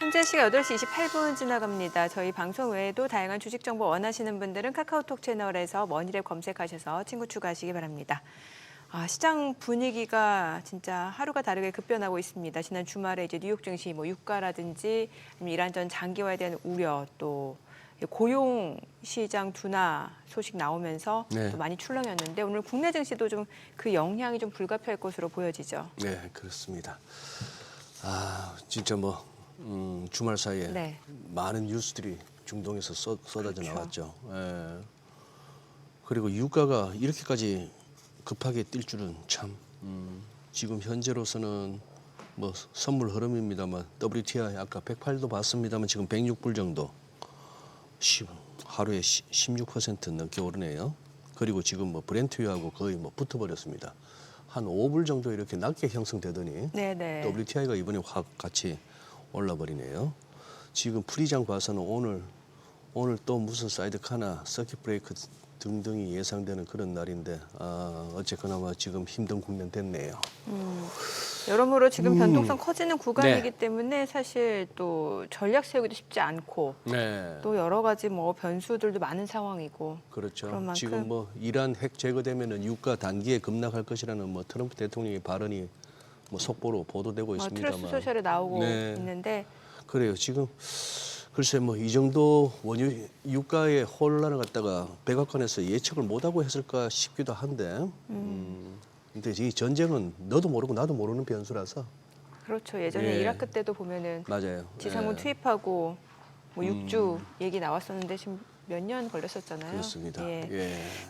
현재 시각 8시 28분 지나갑니다. 저희 방송 외에도 다양한 주식 정보 원하시는 분들은 카카오톡 채널에서 머니랩 검색하셔서 친구 추가하시기 바랍니다. 시장 분위기가 진짜 하루가 다르게 급변하고 있습니다. 지난 주말에 이제 뉴욕 증시 유가라든지 아니면 이란전 장기화에 대한 우려 또 고용 시장 둔화 소식 나오면서 또 많이 출렁였는데 오늘 국내 증시도 좀 그 영향이 좀 불가피할 것으로 보여지죠. 네, 그렇습니다. 진짜 주말 사이에 많은 뉴스들이 중동에서 쏟아져 나왔죠. 예. 그리고 유가가 이렇게까지 급하게 뛸 줄은 참 지금 현재로서는 선물 흐름입니다만 WTI 아까 108도 봤습니다만 지금 106불 정도 하루에 16% 넘게 오르네요. 그리고 지금 브렌트유하고 거의 붙어버렸습니다. 한 5불 정도 이렇게 낮게 형성되더니 WTI가 이번에 확 같이 올라버리네요. 지금 프리장 봐서는 오늘 또 무슨 사이드카나 서킷 브레이크 등등이 예상되는 그런 날인데 어쨌거나 지금 힘든 국면 됐네요. 여러모로 지금 변동성 커지는 구간이기 때문에 사실 또 전략 세우기도 쉽지 않고 또 여러 가지 변수들도 많은 상황이고 그렇죠. 그런 만큼 지금 이란 핵 제거되면은 유가 단기에 급락할 것이라는 트럼프 대통령의 발언이 속보로 보도되고 있습니다만 트루스 소셜에 나오고 있는데 그래요. 지금 글쎄 이 정도 원유 유가의 혼란을 갖다가 백악관에서 예측을 못하고 했을까 싶기도 한데 근데 이 전쟁은 너도 모르고 나도 모르는 변수라서 그렇죠. 예전에 이라크 때도 보면은 맞아요. 지상군 투입하고 6주 얘기 나왔었는데 지금 몇 년 걸렸었잖아요. 그렇습니다.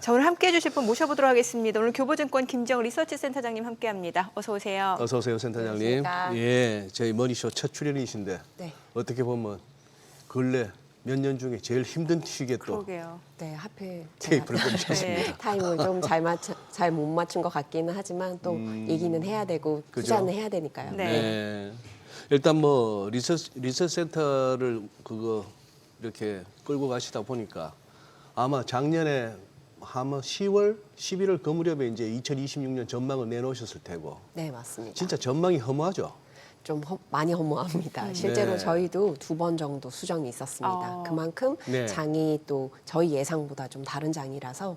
자, 오늘 함께해 주실 분 모셔보도록 하겠습니다. 오늘 교보증권 김정은 리서치 센터장님 함께합니다. 어서 오세요. 어서 오세요, 센터장님. 저희 머니쇼 첫 출연이신데 어떻게 보면 근래 몇 년 중에 제일 힘든 시기에 또 그러게요. 네, 하필 테이프를 끊으셨습니다. 타임을 좀 잘 못 맞춘 것 같기는 하지만 또 얘기는 해야 되고 투자는 해야 되니까요. 일단 리서치 센터를 이렇게 끌고 가시다 보니까 아마 작년에 아마 10월, 11월 그 무렵에 이제 2026년 전망을 내놓으셨을 테고. 네, 맞습니다. 진짜 전망이 허무하죠. 좀 많이 허무합니다. 실제로 저희도 2번 정도 수정이 있었습니다. 그만큼 장이 또 저희 예상보다 좀 다른 장이라서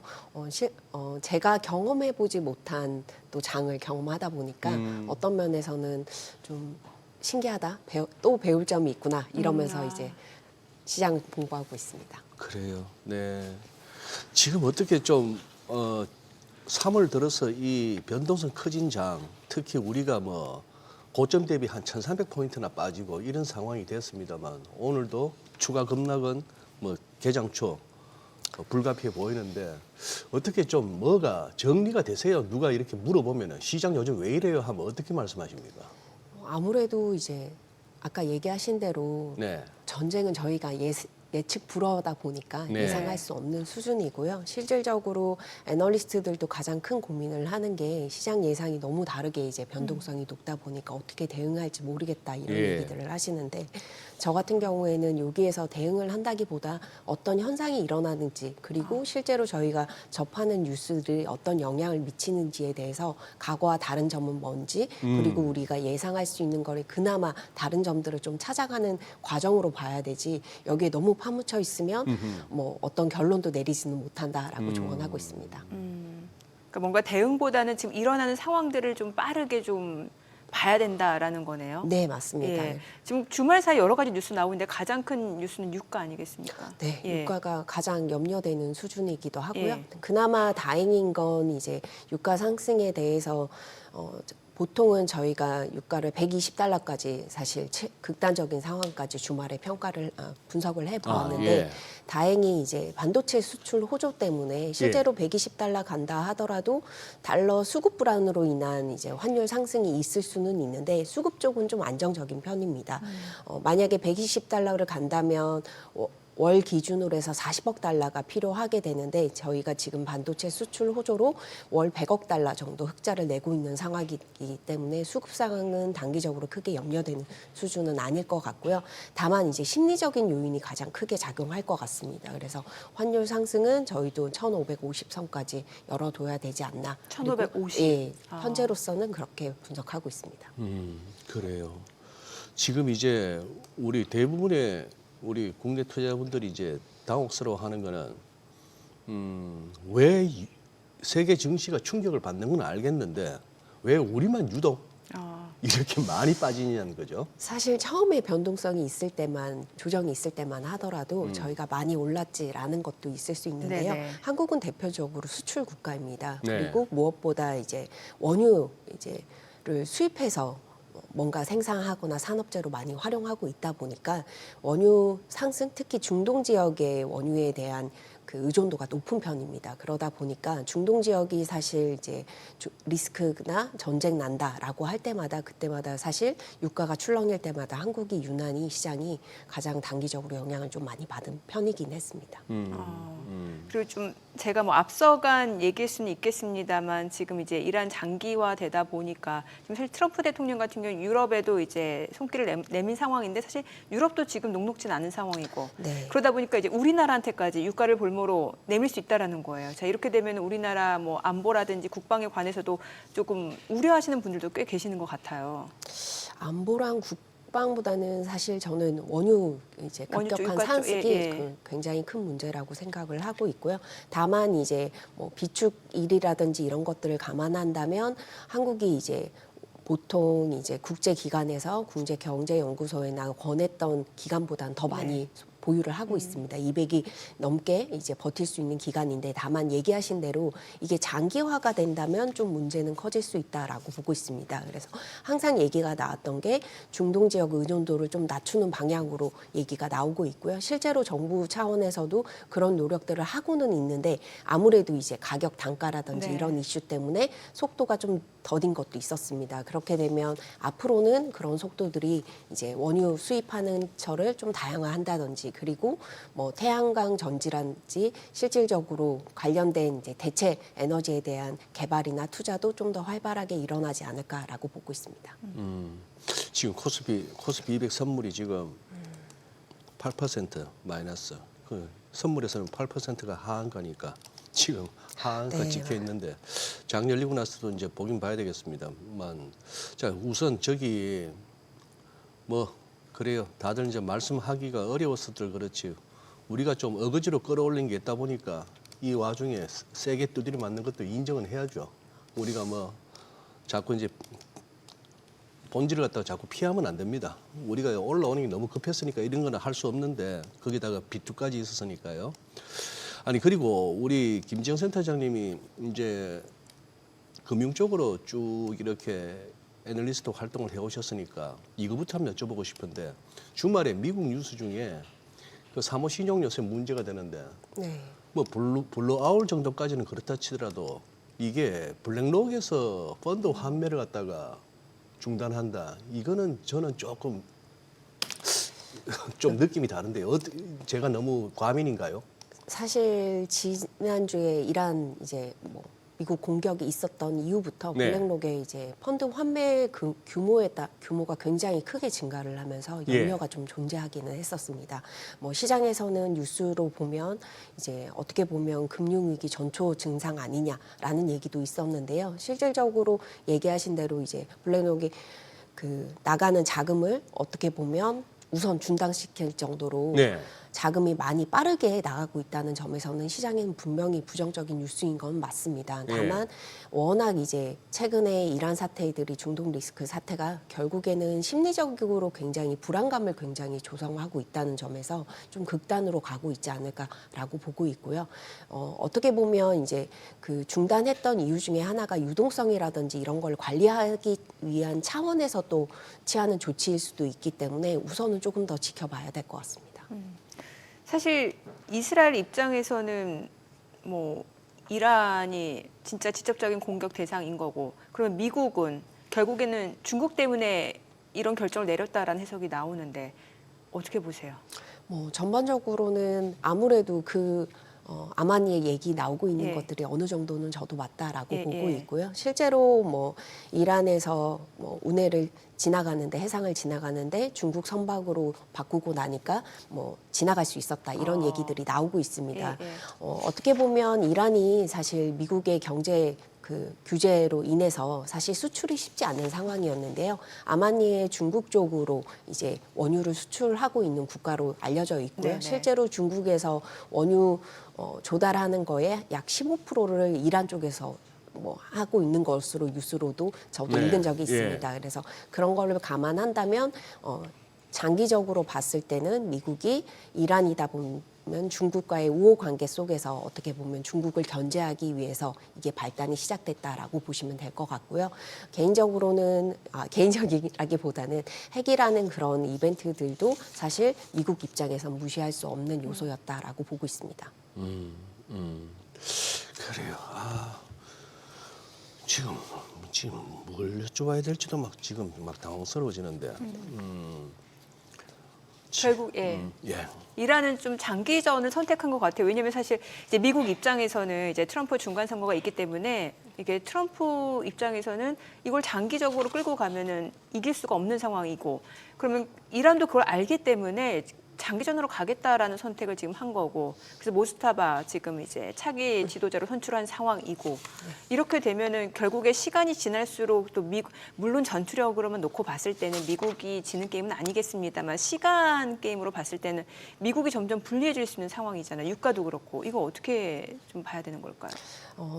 제가 경험해보지 못한 또 장을 경험하다 보니까 어떤 면에서는 좀 신기하다, 또 배울 점이 있구나 이러면서 이제 시장 공부하고 있습니다. 그래요. 네. 지금 어떻게 좀 3월 들어서 이 변동성 커진 장, 특히 우리가 고점 대비 한 1,300포인트나 빠지고 이런 상황이 됐습니다만 오늘도 추가 급락은 개장 초 불가피해 보이는데 어떻게 좀 뭐가 정리가 되세요? 누가 이렇게 물어보면은 시장 요즘 왜 이래요? 하면 어떻게 말씀하십니까? 아무래도 이제 아까 얘기하신 대로 전쟁은 저희가 예측 불허다 보니까 예상할 수 없는 수준이고요. 실질적으로 애널리스트들도 가장 큰 고민을 하는 게 시장 예상이 너무 다르게 이제 변동성이 높다 보니까 어떻게 대응할지 모르겠다 이런 얘기들을 하시는데 저 같은 경우에는 여기에서 대응을 한다기보다 어떤 현상이 일어나는지 그리고 실제로 저희가 접하는 뉴스들이 어떤 영향을 미치는지에 대해서 과거와 다른 점은 뭔지 그리고 우리가 예상할 수 있는 거를 그나마 다른 점들을 좀 찾아가는 과정으로 봐야 되지 여기에 너무 파묻혀 있으면 어떤 결론도 내리지는 못한다라고 조언하고 있습니다. 그러니까 뭔가 대응보다는 지금 일어나는 상황들을 좀 빠르게 좀 봐야 된다라는 거네요. 네, 맞습니다. 지금 주말 사이 여러 가지 뉴스 나오는데 가장 큰 뉴스는 유가 아니겠습니까? 네, 유가가 가장 염려되는 수준이기도 하고요. 그나마 다행인 건 이제 유가 상승에 대해서 보통은 저희가 유가를 120달러까지 사실 극단적인 상황까지 주말에 분석을 해보았는데 다행히 이제 반도체 수출 호조 때문에 실제로 120달러 간다 하더라도 달러 수급 불안으로 인한 이제 환율 상승이 있을 수는 있는데 수급 쪽은 좀 안정적인 편입니다. 만약에 120달러를 간다면 월 기준으로 해서 40억 달러가 필요하게 되는데 저희가 지금 반도체 수출 호조로 월 100억 달러 정도 흑자를 내고 있는 상황이기 때문에 수급 상황은 단기적으로 크게 염려되는 수준은 아닐 것 같고요. 다만 이제 심리적인 요인이 가장 크게 작용할 것 같습니다. 그래서 환율 상승은 저희도 1,550선까지 열어둬야 되지 않나. 1,550? 현재로서는 그렇게 분석하고 있습니다. 그래요. 지금 이제 우리 대부분의 우리 국내 투자자분들이 이제 당혹스러워하는 거는 왜 세계 증시가 충격을 받는 건 알겠는데 왜 우리만 유독 이렇게 많이 빠지냐는 거죠. 사실 처음에 변동성이 있을 때만, 조정이 있을 때만 하더라도 저희가 많이 올랐지라는 것도 있을 수 있는데요. 네네. 한국은 대표적으로 수출 국가입니다. 네. 그리고 무엇보다 이제 원유를 수입해서 뭔가 생산하거나 산업재로 많이 활용하고 있다 보니까 원유 상승, 특히 중동 지역의 원유에 대한 그 의존도가 높은 편입니다. 그러다 보니까 중동 지역이 사실 이제 리스크나 전쟁 난다라고 할 때마다 그때마다 사실 유가가 출렁일 때마다 한국이 유난히 시장이 가장 단기적으로 영향을 좀 많이 받은 편이긴 했습니다. 그리고 좀 제가 뭐 앞서간 얘기일 수는 있겠습니다만 지금 이제 이란 장기화되다 보니까 지금 사실 트럼프 대통령 같은 경우 유럽에도 이제 손길을 내민 상황인데 사실 유럽도 지금 녹록진 않은 상황이고 네. 그러다 보니까 이제 우리나라한테까지 유가를 볼모로 내밀 수 있다라는 거예요. 자, 이렇게 되면 우리나라 뭐 안보라든지 국방에 관해서도 조금 우려하시는 분들도 꽤 계시는 것 같아요. 안보랑 국방보다는 사실 저는 원유 이제 원유 쪽, 급격한 유가 쪽, 상승이 예, 예. 굉장히 큰 문제라고 생각을 하고 있고요. 다만 이제 뭐 비축일이라든지 이런 것들을 감안한다면 한국이 이제 보통 이제 국제기관에서 국제경제연구소에나 권했던 기간보다는 더 많이 보유를 하고 있습니다. 200이 넘게 이제 버틸 수 있는 기간인데 다만 얘기하신 대로 이게 장기화가 된다면 좀 문제는 커질 수 있다라고 보고 있습니다. 그래서 항상 얘기가 나왔던 게 중동 지역 의존도를 좀 낮추는 방향으로 얘기가 나오고 있고요. 실제로 정부 차원에서도 그런 노력들을 하고는 있는데 아무래도 이제 가격 단가라든지 네. 이런 이슈 때문에 속도가 좀 더딘 것도 있었습니다. 그렇게 되면 앞으로는 그런 속도들이 이제 원유 수입하는 철을 좀 다양화한다든지 그리고 뭐 태양광 전지라든지 실질적으로 관련된 이제 대체 에너지에 대한 개발이나 투자도 좀 더 활발하게 일어나지 않을까라고 보고 있습니다. 지금 코스피 200 선물이 지금 8% 마이너스. 그 선물에서는 8%가 하한가니까 지금 하한가 네. 찍혀 있는데 장 열리고 나서도 이제 보긴 봐야 되겠습니다만 자 우선 저기 뭐 그래요. 다들 이제 말씀하기가 어려웠어도 그렇지 우리가 좀 어거지로 끌어올린 게 있다 보니까 이 와중에 세게 두드려 맞는 것도 인정은 해야죠. 우리가 뭐 자꾸 이제 본질을 갖다가 자꾸 피하면 안 됩니다. 우리가 올라오는 게 너무 급했으니까 이런 거는 할 수 없는데 거기다가 비투까지 있었으니까요. 아니 그리고 우리 김지영 센터장님이 이제 금융 쪽으로 쭉 이렇게 애널리스트 활동을 해오셨으니까 이거부터 한번 여쭤보고 싶은데 주말에 미국 뉴스 중에 그 사모 신용 요새 문제가 되는데 네. 뭐 블루아울 정도까지는 그렇다 치더라도 이게 블랙록에서 펀드 환매를 갖다가 중단한다. 이거는 저는 조금 좀 느낌이 다른데요. 제가 너무 과민인가요? 사실 지난주에 이란 이제 뭐 미국 공격이 있었던 이후부터 네. 블랙록의 이제 펀드 환매 규모가 굉장히 크게 증가를 하면서 염려가 좀 존재하기는 했었습니다. 뭐 시장에서는 뉴스로 보면 이제 어떻게 보면 금융위기 전초 증상 아니냐라는 얘기도 있었는데요. 실질적으로 얘기하신 대로 이제 블랙록이 그 나가는 자금을 어떻게 보면 우선 중단시킬 정도로 네. 자금이 많이 빠르게 나가고 있다는 점에서는 시장에는 분명히 부정적인 뉴스인 건 맞습니다. 다만 워낙 이제 최근에 이란 사태들이 중동 리스크 사태가 결국에는 심리적으로 굉장히 불안감을 굉장히 조성하고 있다는 점에서 좀 극단으로 가고 있지 않을까라고 보고 있고요. 어떻게 보면 이제 그 중단했던 이유 중에 하나가 유동성이라든지 이런 걸 관리하기 위한 차원에서 또 취하는 조치일 수도 있기 때문에 우선은 조금 더 지켜봐야 될 것 같습니다. 사실 이스라엘 입장에서는 뭐 이란이 진짜 직접적인 공격 대상인 거고 그러면 미국은 결국에는 중국 때문에 이런 결정을 내렸다라는 해석이 나오는데 어떻게 보세요? 뭐 전반적으로는 아무래도 그 아마니의 얘기 나오고 있는 것들이 어느 정도는 저도 맞다라고 보고 있고요. 실제로 뭐 이란에서 뭐 운해를 지나가는데 해상을 지나가는데 중국 선박으로 바꾸고 나니까 뭐 지나갈 수 있었다 이런 얘기들이 나오고 있습니다. 어떻게 보면 이란이 사실 미국의 경제 그 규제로 인해서 사실 수출이 쉽지 않은 상황이었는데요. 아마니에 중국 쪽으로 이제 원유를 수출하고 있는 국가로 알려져 있고요. 네네. 실제로 중국에서 원유 조달하는 거에 약 15%를 이란 쪽에서 뭐 하고 있는 것으로 뉴스로도 저도 네. 읽은 적이 예. 있습니다. 그래서 그런 거를 감안한다면 장기적으로 봤을 때는 미국이 이란이다 보면 중국과의 우호 관계 속에서 어떻게 보면 중국을 견제하기 위해서 이게 발단이 시작됐다라고 보시면 될 것 같고요. 개인적으로는 개인적이라기보다는 핵이라는 그런 이벤트들도 사실 미국 입장에서 무시할 수 없는 요소였다라고 보고 있습니다. 그래요. 지금 뭘 여쭤봐야 될지도 막 지금 막 당황스러워지는데. 결국 예. 이란은 좀 장기전을 선택한 것 같아요. 왜냐하면 사실 이제 미국 입장에서는 이제 트럼프 중간 선거가 있기 때문에 이게 트럼프 입장에서는 이걸 장기적으로 끌고 가면은 이길 수가 없는 상황이고, 그러면 이란도 그걸 알기 때문에 장기전으로 가겠다라는 선택을 지금 한 거고, 그래서 모스타바 지금 이제 차기 지도자로 선출한 상황이고, 이렇게 되면은 결국에 시간이 지날수록 또 물론 전투력으로만 놓고 봤을 때는 미국이 지는 게임은 아니겠습니다만, 시간 게임으로 봤을 때는 미국이 점점 불리해질 수 있는 상황이잖아요. 유가도 그렇고. 이거 어떻게 좀 봐야 되는 걸까요?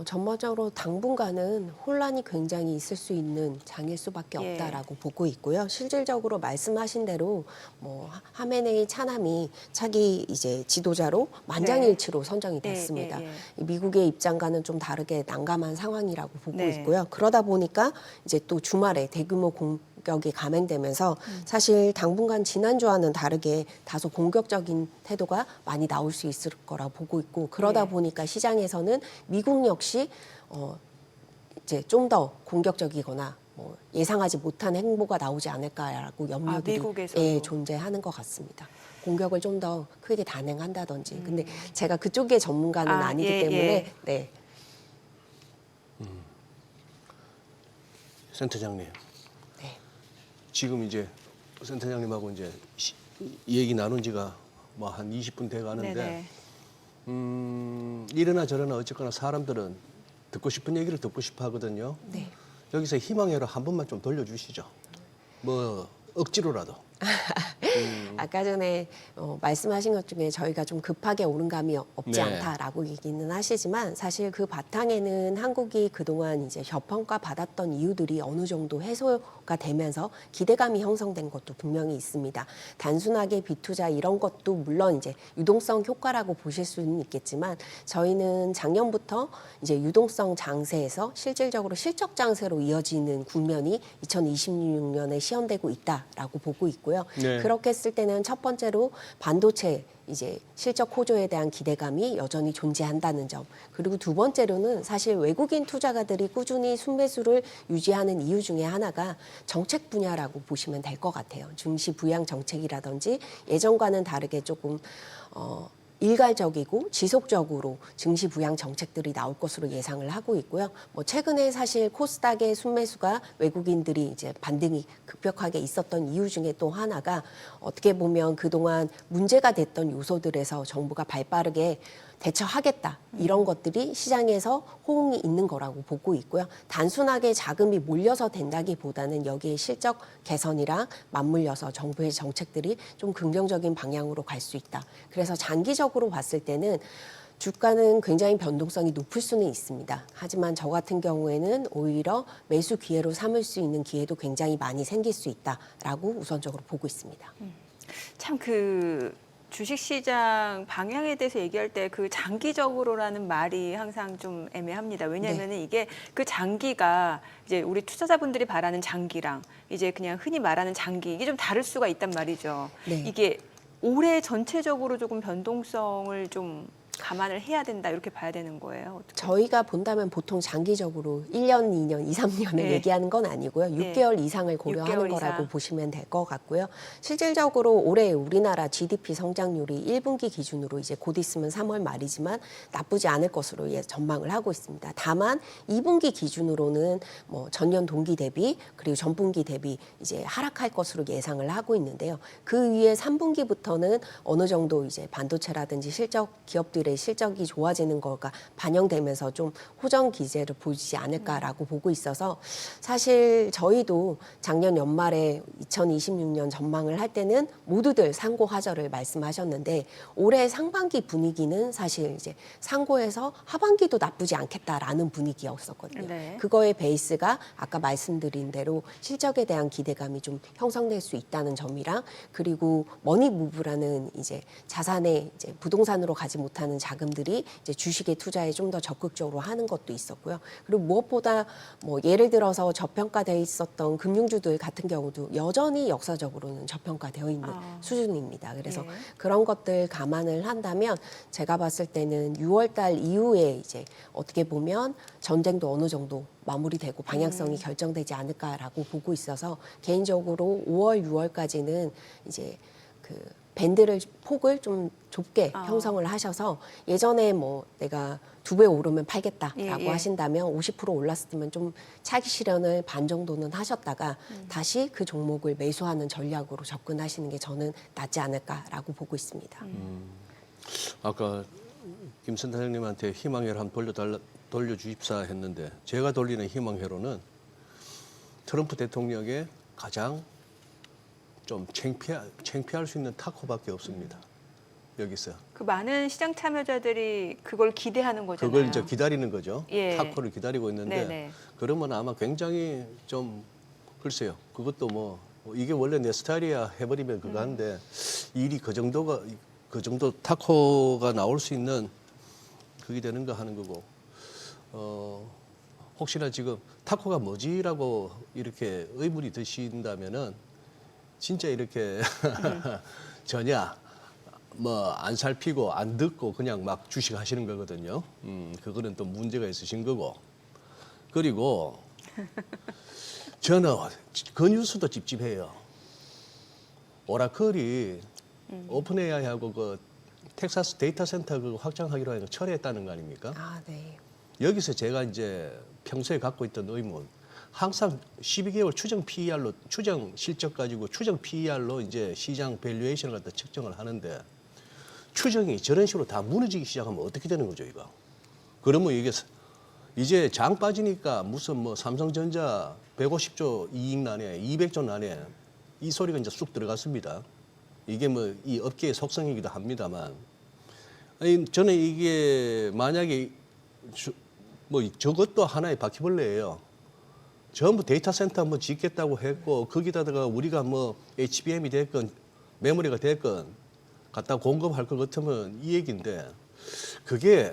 전반적으로 당분간은 혼란이 굉장히 있을 수 있는 장일 수밖에 예. 없다라고 보고 있고요. 실질적으로 말씀하신 대로 뭐 하메네이 차남이 차기 이제 지도자로 만장일치로 선정이 됐습니다. 이 미국의 입장과는 좀 다르게 난감한 상황이라고 보고 네. 있고요. 그러다 보니까 이제 또 주말에 대규모 공격이 감행되면서 사실 당분간 지난주와는 다르게 다소 공격적인 태도가 많이 나올 수 있을 거라 보고 있고, 그러다 네. 보니까 시장에서는 미국 역시 이제 좀 더 공격적이거나 뭐 예상하지 못한 행보가 나오지 않을까라고 염려들이 미국에서도. 존재하는 것 같습니다. 공격을 좀 더 크게 단행한다든지. 근데 제가 그쪽의 전문가는 아니기 때문에 네. 센터장님. 네. 지금 이제 센터장님하고 이제 얘기 나눈 지가 뭐 한 20분 돼 가는데, 이러나 저러나 어쨌거나 사람들은 듣고 싶은 얘기를 듣고 싶어 하거든요. 네. 여기서 희망회로 한 번만 좀 돌려주시죠. 뭐 억지로라도. 아까 전에 말씀하신 것 중에 저희가 좀 급하게 오른감이 없지 네. 않다라고 얘기는 하시지만, 사실 그 바탕에는 한국이 그동안 이제 저평가 받았던 이유들이 어느 정도 해소가 되면서 기대감이 형성된 것도 분명히 있습니다. 단순하게 비투자 이런 것도 물론 이제 유동성 효과라고 보실 수는 있겠지만, 저희는 작년부터 이제 유동성 장세에서 실질적으로 실적 장세로 이어지는 국면이 2026년에 시현되고 있다라고 보고 있고요. 네. 그렇게 했을 때는 첫 번째로 반도체 이제 실적 호조에 대한 기대감이 여전히 존재한다는 점, 그리고 두 번째로는 사실 외국인 투자가들이 꾸준히 순매수를 유지하는 이유 중에 하나가 정책 분야라고 보시면 될 것 같아요. 증시 부양 정책이라든지 예전과는 다르게 조금 일괄적이고 지속적으로 증시 부양 정책들이 나올 것으로 예상을 하고 있고요. 뭐 최근에 사실 코스닥의 순매수가 외국인들이 이제 반등이 급격하게 있었던 이유 중에 또 하나가, 어떻게 보면 그동안 문제가 됐던 요소들에서 정부가 발빠르게 대처하겠다, 이런 것들이 시장에서 호응이 있는 거라고 보고 있고요. 단순하게 자금이 몰려서 된다기보다는 여기에 실적 개선이랑 맞물려서 정부의 정책들이 좀 긍정적인 방향으로 갈 수 있다. 그래서 장기적으로 봤을 때는 주가는 굉장히 변동성이 높을 수는 있습니다. 하지만 저 같은 경우에는 오히려 매수 기회로 삼을 수 있는 기회도 굉장히 많이 생길 수 있다라고 우선적으로 보고 있습니다. 참 주식시장 방향에 대해서 얘기할 때 그 장기적으로라는 말이 항상 좀 애매합니다. 왜냐하면 이게 그 장기가 이제 우리 투자자분들이 바라는 장기랑 이제 그냥 흔히 말하는 장기, 이게 좀 다를 수가 있단 말이죠. 네. 이게 올해 전체적으로 조금 변동성을 좀 감안을 해야 된다, 이렇게 봐야 되는 거예요. 어떻게? 저희가 본다면 보통 장기적으로 1년, 2년, 2, 3년을 네. 얘기하는 건 아니고요. 6개월 이상을 고려하는 6개월 거라고 이상. 보시면 될 것 같고요. 실질적으로 올해 우리나라 GDP 성장률이 1분기 기준으로 이제 곧 있으면 3월 말이지만 나쁘지 않을 것으로 전망을 하고 있습니다. 다만 2분기 기준으로는 뭐 전년 동기 대비 그리고 전분기 대비 이제 하락할 것으로 예상을 하고 있는데요. 그 위에 3분기부터는 어느 정도 이제 반도체라든지 실적 기업들의 기업들의 실적이 좋아지는 거가 반영되면서 좀 호정 기제를 보이지 않을까라고 보고 있어서 사실 저희도 작년 연말에 2026년 전망을 할 때는 모두들 상고 하저를 말씀하셨는데 올해 상반기 분위기는 사실 이제 상고에서 하반기도 나쁘지 않겠다라는 분위기였었거든요. 네. 그거의 베이스가 아까 말씀드린 대로 실적에 대한 기대감이 좀 형성될 수 있다는 점이랑 그리고 머니 무브라는 이제 자산에 이제 부동산으로 가지 못하는 자금들이 이제 주식에 투자에 좀 더 적극적으로 하는 것도 있었고요. 그리고 무엇보다 뭐 예를 들어서 저평가되어 있었던 금융주들 같은 경우도 여전히 역사적으로는 저평가되어 있는 수준입니다. 그래서 예. 그런 것들 감안을 한다면 제가 봤을 때는 6월달 이후에 이제 어떻게 보면 전쟁도 어느 정도 마무리되고 방향성이 결정되지 않을까라고 보고 있어서 개인적으로 5월, 6월까지는 이제 그 밴드를 폭을 좀 좁게 형성을 하셔서 예전에 뭐 내가 2배 오르면 팔겠다라고 예, 예. 하신다면 50% 올랐으면 좀 차기 실현을 반 정도는 하셨다가 다시 그 종목을 매수하는 전략으로 접근하시는 게 저는 낫지 않을까라고 보고 있습니다. 아까 김 선생님한테 희망회로 한번 돌려주십사 했는데 제가 돌리는 희망회로는 트럼프 대통령의 가장 좀 창피할 수 있는 타코밖에 없습니다. 여기서. 그 많은 시장 참여자들이 그걸 기대하는 거잖아요. 그걸 이제 기다리는 거죠. 예. 타코를 기다리고 있는데 네네. 그러면 아마 굉장히 좀 글쎄요. 그것도 뭐 이게 원래 내 스타일이야 해버리면 그거 한데 일이 그 정도 타코가 나올 수 있는 그게 되는가 하는 거고 혹시나 지금 타코가 뭐지라고 이렇게 의문이 드신다면은 진짜 이렇게 전혀 뭐 안 살피고 안 듣고 그냥 막 주식하시는 거거든요. 그거는 또 문제가 있으신 거고. 그리고 저는 그 뉴스도 찝찝해요. 오라클이 오픈 AI하고 그 텍사스 데이터 센터 그 확장하기로 하는 거 철회했다는 거 아닙니까? 아, 네. 여기서 제가 이제 평소에 갖고 있던 의문, 항상 12개월 추정 실적 가지고 추정 PER로 이제 시장 밸류에이션을 갖다 측정을 하는데 추정이 저런 식으로 다 무너지기 시작하면 어떻게 되는 거죠, 이거? 그러면 이게 이제 장 빠지니까 무슨 뭐 삼성전자 150조 이익 나네, 200조 나네 이 소리가 이제 쑥 들어갔습니다. 이게 뭐 이 업계의 속성이기도 합니다만, 아니, 저는 이게 만약에 뭐 저것도 하나의 바퀴벌레예요. 전부 데이터 센터 뭐 짓겠다고 했고 거기다가 우리가 뭐 HBM이 됐건 메모리가 됐건 갖다 공급할 것 같으면 이 얘기인데 그게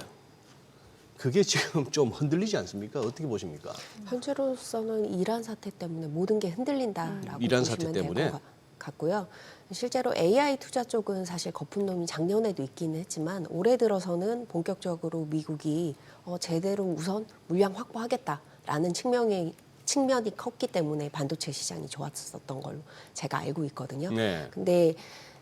지금 좀 흔들리지 않습니까? 어떻게 보십니까? 현재로서는 이란 사태 때문에 모든 게 흔들린다라고 이란 사태 보시면 될 때문에? 것 같고요. 실제로 AI 투자 쪽은 사실 거품론이 작년에도 있기는 했지만 올해 들어서는 본격적으로 미국이 제대로 우선 물량 확보하겠다라는 측면이 컸기 때문에 반도체 시장이 좋았었던 걸로 제가 알고 있거든요. 네. 근데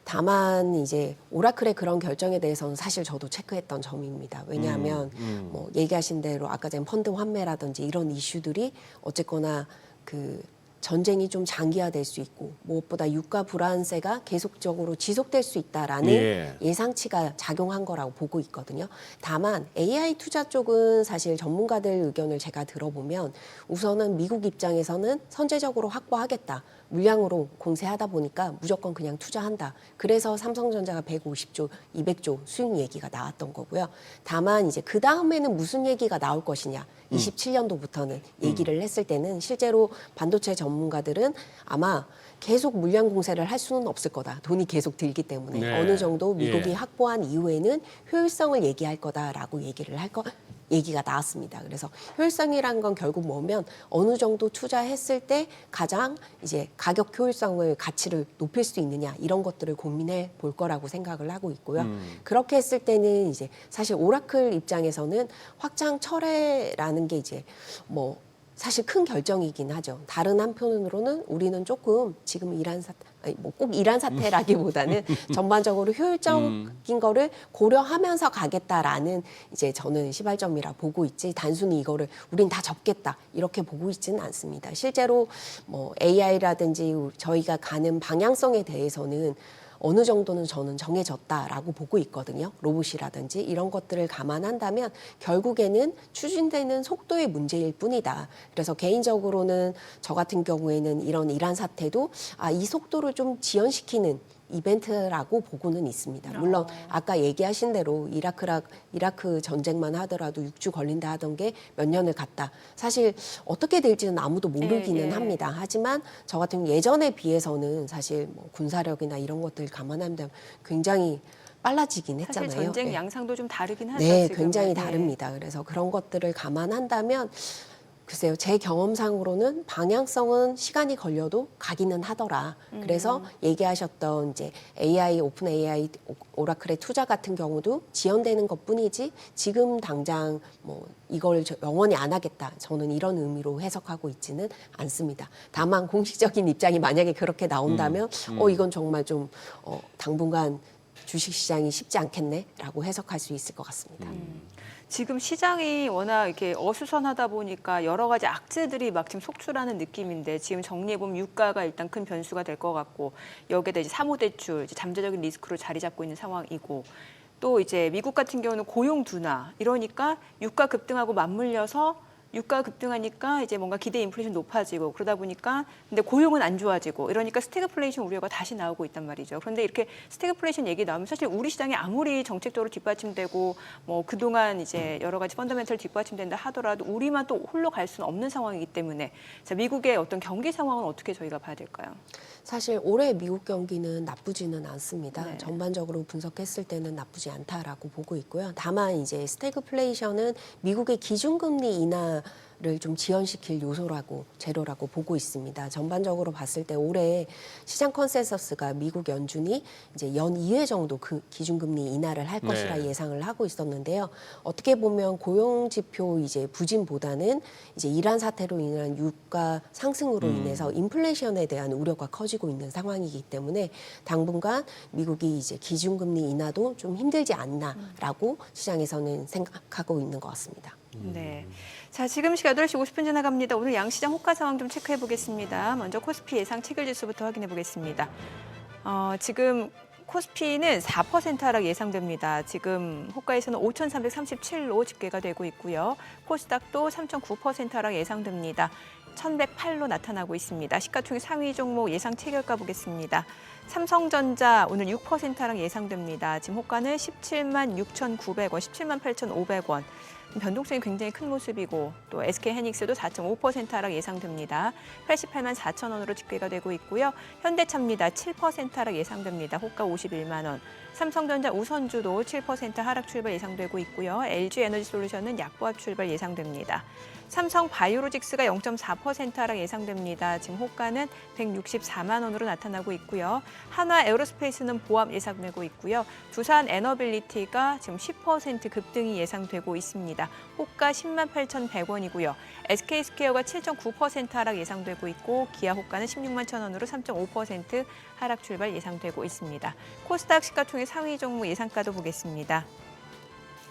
다만 이제 오라클의 그런 결정에 대해서는 사실 저도 체크했던 점입니다. 왜냐하면 뭐 얘기하신 대로 아까 전 펀드 환매라든지 이런 이슈들이 어쨌거나 그 전쟁이 좀 장기화될 수 있고 무엇보다 유가 불안세가 계속적으로 지속될 수 있다라는 예. 예상치가 작용한 거라고 보고 있거든요. 다만 AI 투자 쪽은 사실 전문가들 의견을 제가 들어보면 우선은 미국 입장에서는 선제적으로 확보하겠다. 물량으로 공세하다 보니까 무조건 그냥 투자한다. 그래서 삼성전자가 150조, 200조 수익 얘기가 나왔던 거고요. 다만 이제 그 다음에는 무슨 얘기가 나올 것이냐. 27년도부터는 얘기를 했을 때는 실제로 반도체 전문가들은 아마 계속 물량 공세를 할 수는 없을 거다. 돈이 계속 들기 때문에 네. 어느 정도 미국이 예. 확보한 이후에는 효율성을 얘기할 거다라고 얘기가 나왔습니다. 그래서 효율성이란 건 결국 뭐면 어느 정도 투자했을 때 가장 이제 가격 효율성을 가치를 높일 수 있느냐 이런 것들을 고민해 볼 거라고 생각을 하고 있고요. 그렇게 했을 때는 이제 사실 오라클 입장에서는 확장 철회라는 게 이제 뭐 사실 큰 결정이긴 하죠. 다른 한편으로는 우리는 조금 지금 꼭 이란 사태라기보다는 전반적으로 효율적인 거를 고려하면서 가겠다라는 이제 저는 시발점이라 보고 있지 단순히 이거를 우린 다 접겠다 이렇게 보고 있지는 않습니다. 실제로 뭐 AI라든지 저희가 가는 방향성에 대해서는 어느 정도는 저는 정해졌다라고 보고 있거든요. 로봇이라든지 이런 것들을 감안한다면 결국에는 추진되는 속도의 문제일 뿐이다. 그래서 개인적으로는 저 같은 경우에는 이런 이란 사태도 이 속도를 좀 지연시키는 이벤트라고 보고는 있습니다. 물론 아까 얘기하신 대로 이라크 전쟁만 하더라도 6주 걸린다 하던 게 몇 년을 갔다. 사실 어떻게 될지는 아무도 모르기는 예. 합니다. 하지만 저 같은 경우 예전에 비해서는 사실 뭐 군사력이나 이런 것들 감안하면 굉장히 빨라지긴 했잖아요. 사실 전쟁 예. 양상도 좀 다르긴 하죠. 네, 지금은. 굉장히 예. 다릅니다. 그래서 그런 것들을 감안한다면 글쎄요, 제 경험상으로는 방향성은 시간이 걸려도 가기는 하더라. 그래서 얘기하셨던 이제 AI, 오픈 AI, 오라클의 투자 같은 경우도 지연되는 것뿐이지 지금 당장 뭐 이걸 영원히 안 하겠다. 저는 이런 의미로 해석하고 있지는 않습니다. 다만 공식적인 입장이 만약에 그렇게 나온다면 이건 정말 좀 당분간 주식시장이 쉽지 않겠네라고 해석할 수 있을 것 같습니다. 지금 시장이 워낙 이렇게 어수선하다 보니까 여러 가지 악재들이 막 지금 속출하는 느낌인데 지금 정리해보면 유가가 일단 큰 변수가 될 것 같고 여기에다 이제 사모대출, 이제 잠재적인 리스크로 자리 잡고 있는 상황이고 또 이제 미국 같은 경우는 고용 둔화 이러니까 유가 급등하고 맞물려서 유가가 급등하니까 이제 뭔가 기대 인플레이션 높아지고 그러다 보니까 근데 고용은 안 좋아지고 이러니까 스태그플레이션 우려가 다시 나오고 있단 말이죠. 그런데 이렇게 스태그플레이션 얘기 나오면 사실 우리 시장이 아무리 정책적으로 뒷받침되고 뭐 그동안 이제 여러 가지 펀더멘털 뒷받침된다 하더라도 우리만 또 홀로 갈 수는 없는 상황이기 때문에 자, 미국의 어떤 경기 상황은 어떻게 저희가 봐야 될까요? 사실 올해 미국 경기는 나쁘지는 않습니다. 네. 전반적으로 분석했을 때는 나쁘지 않다라고 보고 있고요. 다만 이제 스태그플레이션은 미국의 기준금리 인하를 좀 지연시킬 요소라고 재료라고 보고 있습니다. 전반적으로 봤을 때 올해 시장 컨센서스가 미국 연준이 이제 연 2회 정도 그 기준금리 인하를 할 것이라 네. 예상을 하고 있었는데요. 어떻게 보면 고용 지표 이제 부진보다는 이제 이란 사태로 인한 유가 상승으로 인해서 인플레이션에 대한 우려가 커지고 있는 상황이기 때문에 당분간 미국이 이제 기준금리 인하도 좀 힘들지 않나라고 시장에서는 생각하고 있는 것 같습니다. 네. 자, 지금 시각 8시 50분 지나갑니다. 오늘 양시장 호가 상황 좀 체크해 보겠습니다. 먼저 코스피 예상 체결지수부터 확인해 보겠습니다. 지금 코스피는 4% 하락 예상됩니다. 지금 호가에서는 5,337로 집계가 되고 있고요. 코스닥도 3.9% 하락 예상됩니다. 1,108로 나타나고 있습니다. 시가총액 상위 종목 예상 체결가 보겠습니다. 삼성전자 오늘 6% 하락 예상됩니다. 지금 호가는 17만 6,900원, 17만 8,500원. 변동성이 굉장히 큰 모습이고 또 SK하이닉스도 4.5% 하락 예상됩니다. 88만 4천 원으로 집계가 되고 있고요. 현대차입니다. 7% 하락 예상됩니다. 호가 51만 원. 삼성전자 우선주도 7% 하락 출발 예상되고 있고요. LG에너지솔루션은 약보합 출발 예상됩니다. 삼성 바이오로직스가 0.4% 하락 예상됩니다. 지금 호가는 164만 원으로 나타나고 있고요. 한화 에어로스페이스는 보합 예상되고 있고요. 두산 에너빌리티가 지금 10% 급등이 예상되고 있습니다. 호가 10만 8,100원이고요. SK스퀘어가 7.9% 하락 예상되고 있고 기아 호가는 16만 1,000원으로 3.5% 하락 출발 예상되고 있습니다. 코스닥 시가총액 상위 종목 예상가도 보겠습니다.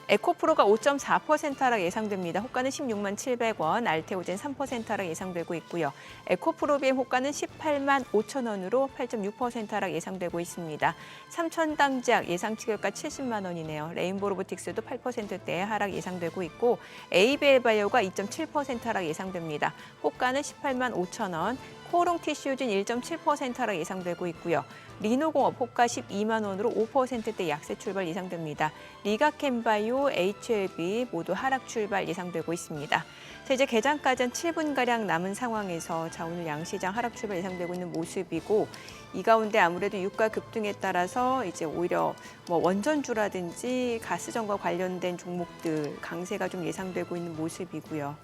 에코프로가 5.4% 하락 예상됩니다. 호가는 16만 700원, 알테오젠 3% 하락 예상되고 있고요. 에코프로비엠 호가는 18만 5천 원으로 8.6% 하락 예상되고 있습니다. 삼천당작 예상 체결가 70만 원이네요. 레인보로보틱스도 8%대의 하락 예상되고 있고 ABL바이오가 2.7% 하락 예상됩니다. 호가는 18만 5천 원, 코오롱티슈진 1.7% 하락 예상되고 있고요. 리노공업 호가 12만 원으로 5%대 약세 출발 예상됩니다. 리가캠바이오, HLB 모두 하락 출발 예상되고 있습니다. 자, 이제 개장까지 한 7분가량 남은 상황에서 자, 오늘 양시장 하락 출발 예상되고 있는 모습이고 이 가운데 아무래도 유가 급등에 따라서 이제 오히려 뭐 원전주라든지 가스전과 관련된 종목들 강세가 좀 예상되고 있는 모습이고요.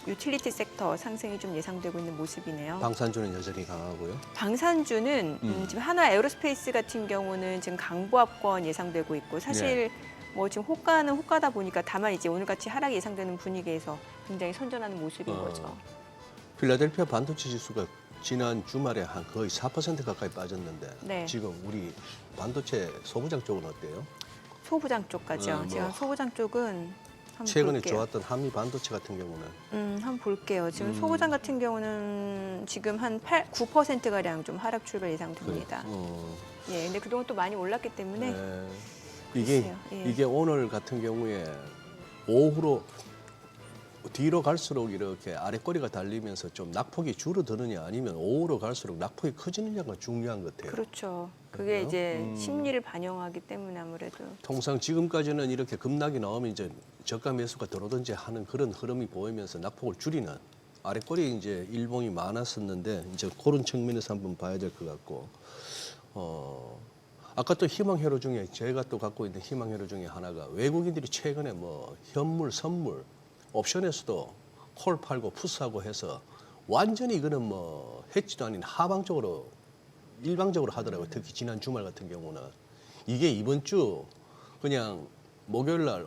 유틸리티 섹터 상승이 좀 예상되고 있는 모습이네요. 방산주는 여전히 강하고요. 방산주는 지금 하나 에어로스페이스 같은 경우는 지금 강보합권 예상되고 있고 사실 뭐 지금 호가는 호가다 보니까 다만 이제 오늘같이 하락이 예상되는 분위기에서 굉장히 선전하는 모습인 거죠. 필라델피아 반도체 지수가 지난 주말에 한 거의 4% 가까이 빠졌는데 네. 지금 우리 반도체 소부장 쪽은 어때요? 소부장 쪽까지요. 뭐. 지금 소부장 쪽은 한번 최근에 볼게요. 좋았던 한미 반도체 같은 경우는 한번 볼게요. 지금 소고장 같은 경우는 지금 한 9% 가량 좀 하락 출발 예상됩니다. 예, 근데 그동안 또 많이 올랐기 때문에 네. 글쎄요. 예. 이게 오늘 같은 경우에 오후로 뒤로 갈수록 이렇게 아래 꼬리가 달리면서 좀 낙폭이 줄어드느냐 아니면 오후로 갈수록 낙폭이 커지느냐가 중요한 것 같아요. 그렇죠. 그게 그래요? 이제 심리를 반영하기 때문에 아무래도 통상 지금까지는 이렇게 급락이 나오면 이제 저가 매수가 들어오든지 하는 그런 흐름이 보이면서 낙폭을 줄이는 아래 꼬리 이제 일봉이 많았었는데 이제 그런 측면에서 한번 봐야 될 것 같고 아까 또 희망회로 중에 제가 또 갖고 있는 희망회로 중에 하나가 외국인들이 최근에 뭐 현물, 선물, 옵션에서도 콜 팔고 푸스하고 해서 완전히 이거는 뭐 해지도 아닌 하방적으로 일방적으로 하더라고요. 특히 지난 주말 같은 경우는 이게 이번 주 그냥 목요일 날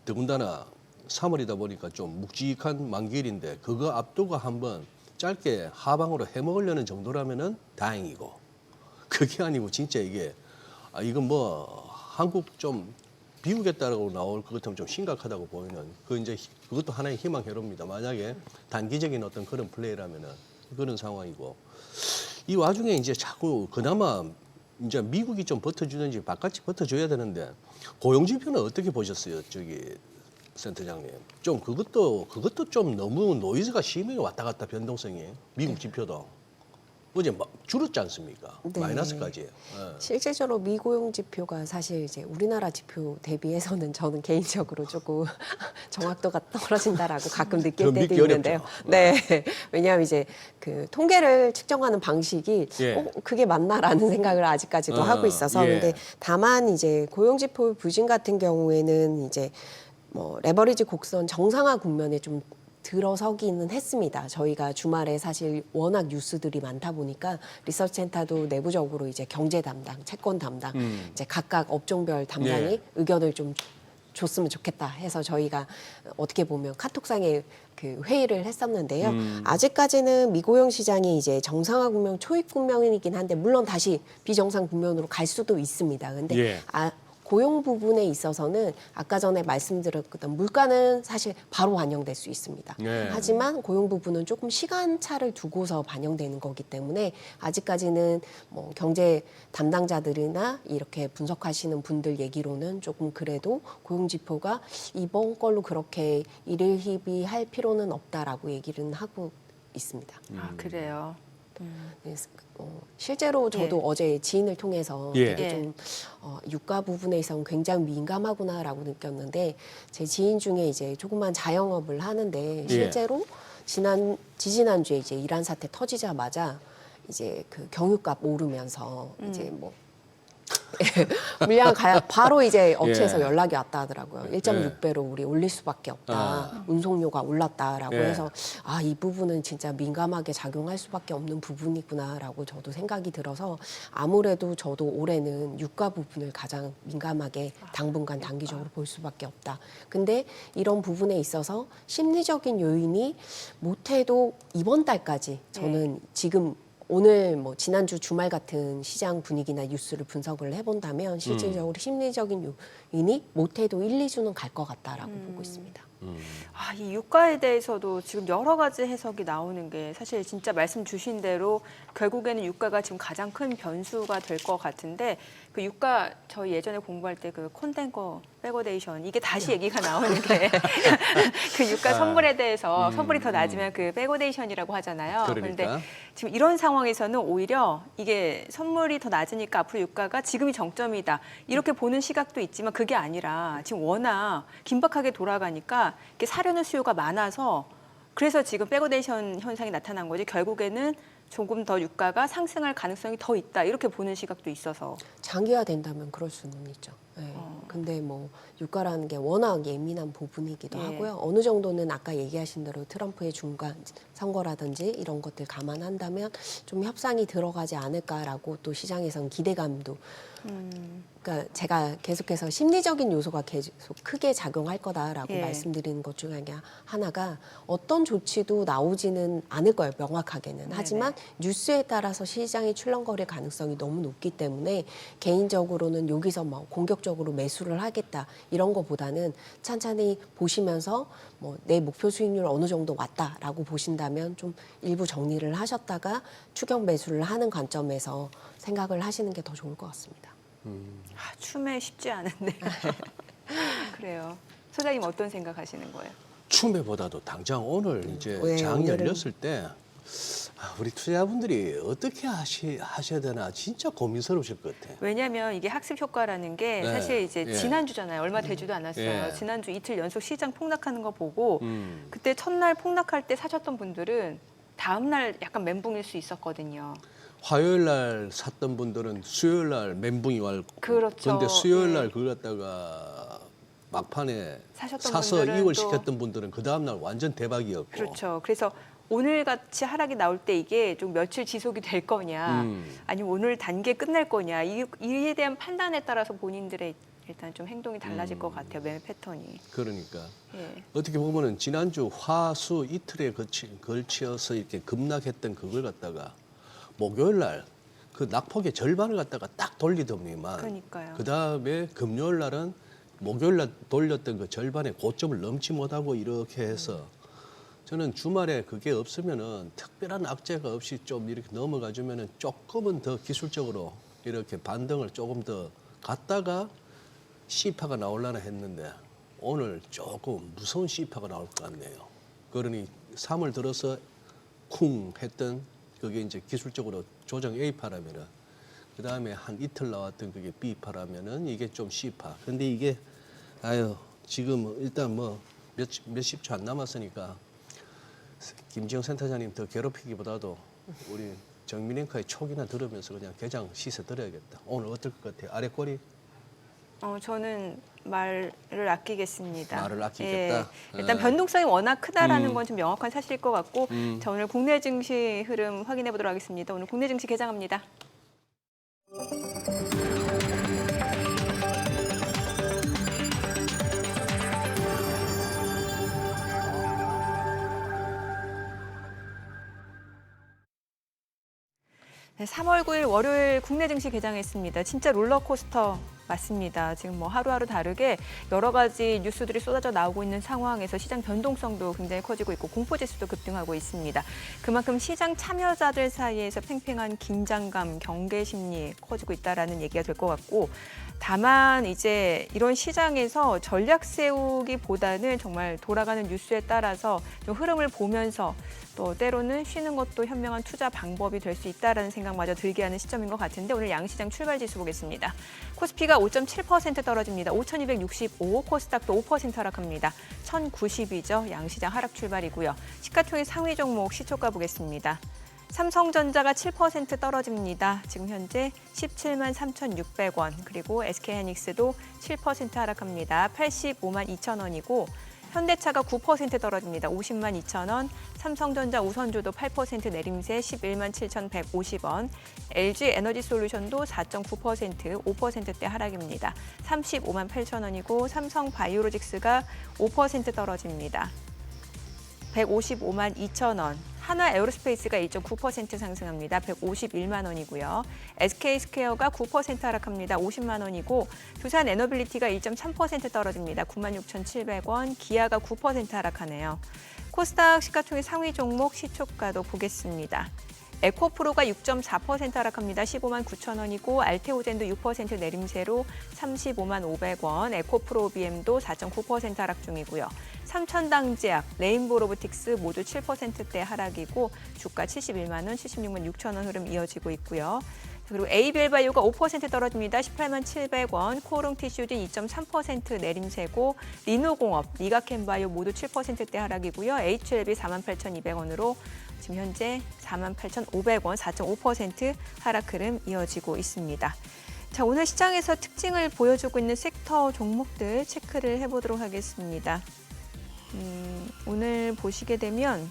더군다나 3월이다 보니까 좀 묵직한 만기일인데 그거 앞두고 한번 짧게 하방으로 해먹으려는 정도라면은 다행이고 그게 아니고 진짜 이게 이건 뭐 한국 좀 비우겠다라고 나올 것 같으면 좀 심각하다고 보이는 그것도 하나의 희망회로입니다. 만약에 단기적인 어떤 그런 플레이라면은 그런 상황이고 이 와중에 이제 자꾸 그나마 이제 미국이 좀 버텨주는지 바깥이 버텨줘야 되는데 고용 지표는 어떻게 보셨어요, 저기 센터장님? 좀 그것도 좀 너무 노이즈가 심해요. 왔다 갔다 변동성이 미국 지표도 어제 막 줄었지 않습니까? 네. 마이너스까지. 실질적으로 미고용 지표가 사실 이제 우리나라 지표 대비해서는 저는 개인적으로 조금 정확도가 떨어진다라고 가끔 느낄 좀 때도 믿기 있는데요. 어렵죠. 네, 왜냐하면 이제 그 통계를 측정하는 방식이 예. 그게 맞나라는 생각을 아직까지도 하고 있어서 예. 근데 다만 이제 고용 지표 부진 같은 경우에는 이제 뭐 레버리지 곡선 정상화 국면에 좀 들어서기는 했습니다. 저희가 주말에 사실 워낙 뉴스들이 많다 보니까 리서치 센터도 내부적으로 이제 경제 담당, 채권 담당, 이제 각각 업종별 담당이 예. 의견을 좀 줬으면 좋겠다 해서 저희가 어떻게 보면 카톡상에 그 회의를 했었는데요. 아직까지는 미고용 시장이 이제 정상화 국면, 초입 국면이긴 한데 물론 다시 비정상 국면으로 갈 수도 있습니다. 근데 예. 고용 부분에 있어서는 아까 전에 말씀드렸던 물가는 사실 바로 반영될 수 있습니다. 네. 하지만 고용 부분은 조금 시간차를 두고서 반영되는 거기 때문에 아직까지는 뭐 경제 담당자들이나 이렇게 분석하시는 분들 얘기로는 조금 그래도 고용 지표가 이번 걸로 그렇게 일희비할 필요는 없다라고 얘기를 하고 있습니다. 아, 그래요. 그래서, 실제로 저도 예. 어제 지인을 통해서 예. 되게 좀 유가 부분에 있어서는 굉장히 민감하구나라고 느꼈는데 제 지인 중에 이제 조그만 자영업을 하는데 실제로 지지난주에 이제 이란 사태 터지자마자 이제 그 경유값 오르면서 이제 뭐 물량 가야 바로 이제 업체에서 예. 연락이 왔다 하더라고요. 1.6배로 우리 올릴 수밖에 없다. 운송료가 올랐다라고 예. 해서 이 부분은 진짜 민감하게 작용할 수밖에 없는 부분이구나라고 저도 생각이 들어서 아무래도 저도 올해는 유가 부분을 가장 민감하게 당분간 단기적으로 볼 수밖에 없다. 근데 이런 부분에 있어서 심리적인 요인이 못해도 이번 달까지 저는 지금 오늘 뭐 지난주 주말 같은 시장 분위기나 뉴스를 분석을 해본다면 실질적으로 심리적인 요인이 못해도 1, 2주는 갈 것 같다라고 보고 있습니다. 아, 이 유가에 대해서도 지금 여러 가지 해석이 나오는 게 사실 진짜 말씀 주신 대로 결국에는 유가가 지금 가장 큰 변수가 될 것 같은데 그 유가 저희 예전에 공부할 때 그 콘덴거 백워데이션 이게 다시 얘기가 나오는 게 그 유가 선물에 대해서 선물이 더 낮으면 그 백워데이션이라고 하잖아요. 그러니까. 그런데 지금 이런 상황에서는 오히려 이게 선물이 더 낮으니까 앞으로 유가가 지금이 정점이다 이렇게 보는 시각도 있지만 그게 아니라 지금 워낙 긴박하게 돌아가니까 이렇게 사려는 수요가 많아서 그래서 지금 백워데이션 현상이 나타난 거지 결국에는 조금 더 유가가 상승할 가능성이 더 있다 이렇게 보는 시각도 있어서 장기화 된다면 그럴 수는 있죠. 네. 근데 뭐 유가라는 게 워낙 예민한 부분이기도 예. 하고요. 어느 정도는 아까 얘기하신 대로 트럼프의 중간 선거라든지 이런 것들 감안한다면 좀 협상이 들어가지 않을까라고 또 시장에서는 기대감도 그러니까 제가 계속해서 심리적인 요소가 계속 크게 작용할 거다라고 예. 말씀드리는 것 중에 하나가 어떤 조치도 나오지는 않을 거예요, 명확하게는. 하지만 뉴스에 따라서 시장이 출렁거릴 가능성이 너무 높기 때문에 개인적으로는 여기서 뭐 공격적으로 매수를 하겠다 이런 거보다는 찬찬히 보시면서 뭐 내 목표 수익률 어느 정도 왔다라고 보신다면 좀 일부 정리를 하셨다가 추격 매수를 하는 관점에서 생각을 하시는 게 더 좋을 것 같습니다. 춤에 쉽지 않은데. 그래요. 소장님 어떤 생각하시는 거예요? 춤에보다도 당장 오늘 이제 네, 장 오늘은- 열렸을 때 우리 투자분들이 어떻게 하셔야 되나 진짜 고민스러우실 것 같아요. 왜냐하면 이게 학습 효과라는 게 네. 사실 이제 예. 지난주잖아요. 얼마 되지도 않았어요. 예. 지난주 이틀 연속 시장 폭락하는 거 보고 음. 그때 첫날 폭락할 때 사셨던 분들은 다음 날 약간 멘붕일 수 있었거든요. 화요일 날 샀던 분들은 수요일 날 멘붕이 왔고 그렇죠. 근데 수요일 예. 날 그걸 갖다가 막판에 사셨던 사서 분들은 이익을 또- 시켰던 분들은 그 다음 날 완전 대박이었고 그렇죠. 그래서 오늘 같이 하락이 나올 때 이게 좀 며칠 지속이 될 거냐, 아니면 오늘 단계 끝날 거냐, 이에 대한 판단에 따라서 본인들의 일단 좀 행동이 달라질 것 같아요. 매매 패턴이. 그러니까 예. 어떻게 보면은 지난주 화수 이틀에 걸쳐서 이렇게 급락했던 그걸 갖다가 목요일 날 그 낙폭의 절반을 갖다가 딱 돌리더니만 그러니까요. 그다음에 금요일 날은 목요일 날 돌렸던 그 절반의 고점을 넘지 못하고 이렇게 해서 저는 주말에 그게 없으면은 특별한 악재가 없이 좀 이렇게 넘어가 주면은 조금은 더 기술적으로 이렇게 반등을 조금 더 갔다가 C파가 나오려나 했는데 오늘 조금 무서운 C파가 나올 것 같네요. 그러니 3월 들어서 쿵 했던 그게 이제 기술적으로 조정 A파라면은 그 다음에 한 이틀 나왔던 그게 B파라면은 이게 좀 C파. 근데 이게 지금 일단 뭐 몇십 초 안 남았으니까 김지영 센터장님 더 괴롭히기보다도 우리 정민앵커의 촉이나 들으면서 그냥 개장 시세 들어야겠다. 오늘 어떨 것 같아요? 아래 꼬리? 저는 말을 아끼겠습니다. 말을 아끼겠다? 예. 일단 예. 변동성이 워낙 크다라는 건 좀 명확한 사실일 것 같고, 음. 자, 오늘 국내 증시 흐름 확인해 보도록 하겠습니다. 오늘 국내 증시 개장합니다. 네, 3월 9일 월요일 국내 증시 개장했습니다. 진짜 롤러코스터 맞습니다. 지금 뭐 하루하루 다르게 여러 가지 뉴스들이 쏟아져 나오고 있는 상황에서 시장 변동성도 굉장히 커지고 있고 공포지수도 급등하고 있습니다. 그만큼 시장 참여자들 사이에서 팽팽한 긴장감, 경계 심리 커지고 있다라는 얘기가 될 것 같고, 다만 이제 이런 시장에서 전략 세우기보다는 정말 돌아가는 뉴스에 따라서 좀 흐름을 보면서 또 때로는 쉬는 것도 현명한 투자 방법이 될 수 있다라는 생각마저 들게 하는 시점인 것 같은데, 오늘 양시장 출발 지수 보겠습니다. 코스피가 5.7% 떨어집니다. 5,265, 코스닥도 5% 하락합니다. 1,090이죠. 양시장 하락 출발이고요. 시가총액 상위 종목 시초가 보겠습니다. 삼성전자가 7% 떨어집니다. 지금 현재 17만 3,600원, 그리고 SK하이닉스도 7% 하락합니다. 85만 2천 원이고, 현대차가 9% 떨어집니다. 50만 2천 원, 삼성전자 우선주도 8% 내림세 11만 7,150원, LG 에너지솔루션도 4.9%, 5%대 하락입니다. 35만 8천 원이고, 삼성 바이오로직스가 5% 떨어집니다. 155만 2천 원, 하나 에어로스페이스가 1.9% 상승합니다. 151만 원이고요. SK스퀘어가 9% 하락합니다. 50만 원이고, 두산 에너빌리티가 1.3% 떨어집니다. 96,700원, 기아가 9% 하락하네요. 코스닥 시가총액 상위 종목 시초가도 보겠습니다. 에코프로가 6.4% 하락합니다. 15만 9천 원이고, 알테오젠도 6% 내림세로 35만 500원, 에코프로 BM도 4.9% 하락 중이고요. 삼천당제약, 레인보로보틱스 모두 7%대 하락이고, 주가 71만 원, 76만 6천 원 흐름 이어지고 있고요. 그리고 에이벨바이오가 5% 떨어집니다. 18만 700원, 코오롱티슈즈 2.3% 내림세고, 리노공업, 리가캔바이오 모두 7%대 하락이고요. HLB 48,200원으로 지금 현재 48,500원, 4.5% 하락 흐름 이어지고 있습니다. 자, 오늘 시장에서 특징을 보여주고 있는 섹터 종목들 체크를 해보도록 하겠습니다. 오늘 보시게 되면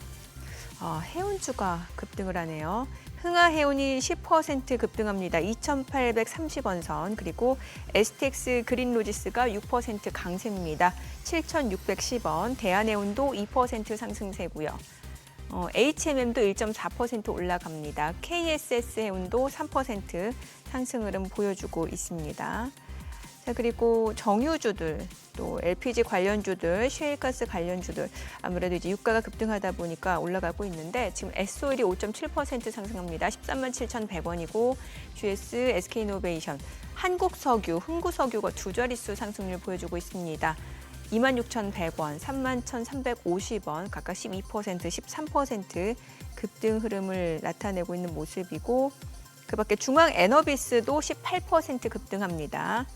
해운주가 급등을 하네요. 흥하해운이 10% 급등합니다. 2,830원 선. 그리고 STX 그린로지스가 6% 강세입니다. 7,610원. 대한해운도 2% 상승세고요. HMM도 1.4% 올라갑니다. KSS 해운도 3% 상승 흐름 보여주고 있습니다. 자, 그리고 정유주들, 또 LPG 관련주들, 셰일가스 관련주들 아무래도 이제 유가가 급등하다 보니까 올라가고 있는데 지금 S오일이 5.7% 상승합니다. 137,100원이고 GS, SK이노베이션, 한국석유, 흥구석유가 두 자릿수 상승률 보여주고 있습니다. 26,100원, 31,350원, 각각 12%, 13% 급등 흐름을 나타내고 있는 모습이고 그밖에 중앙에너비스도 18% 급등합니다.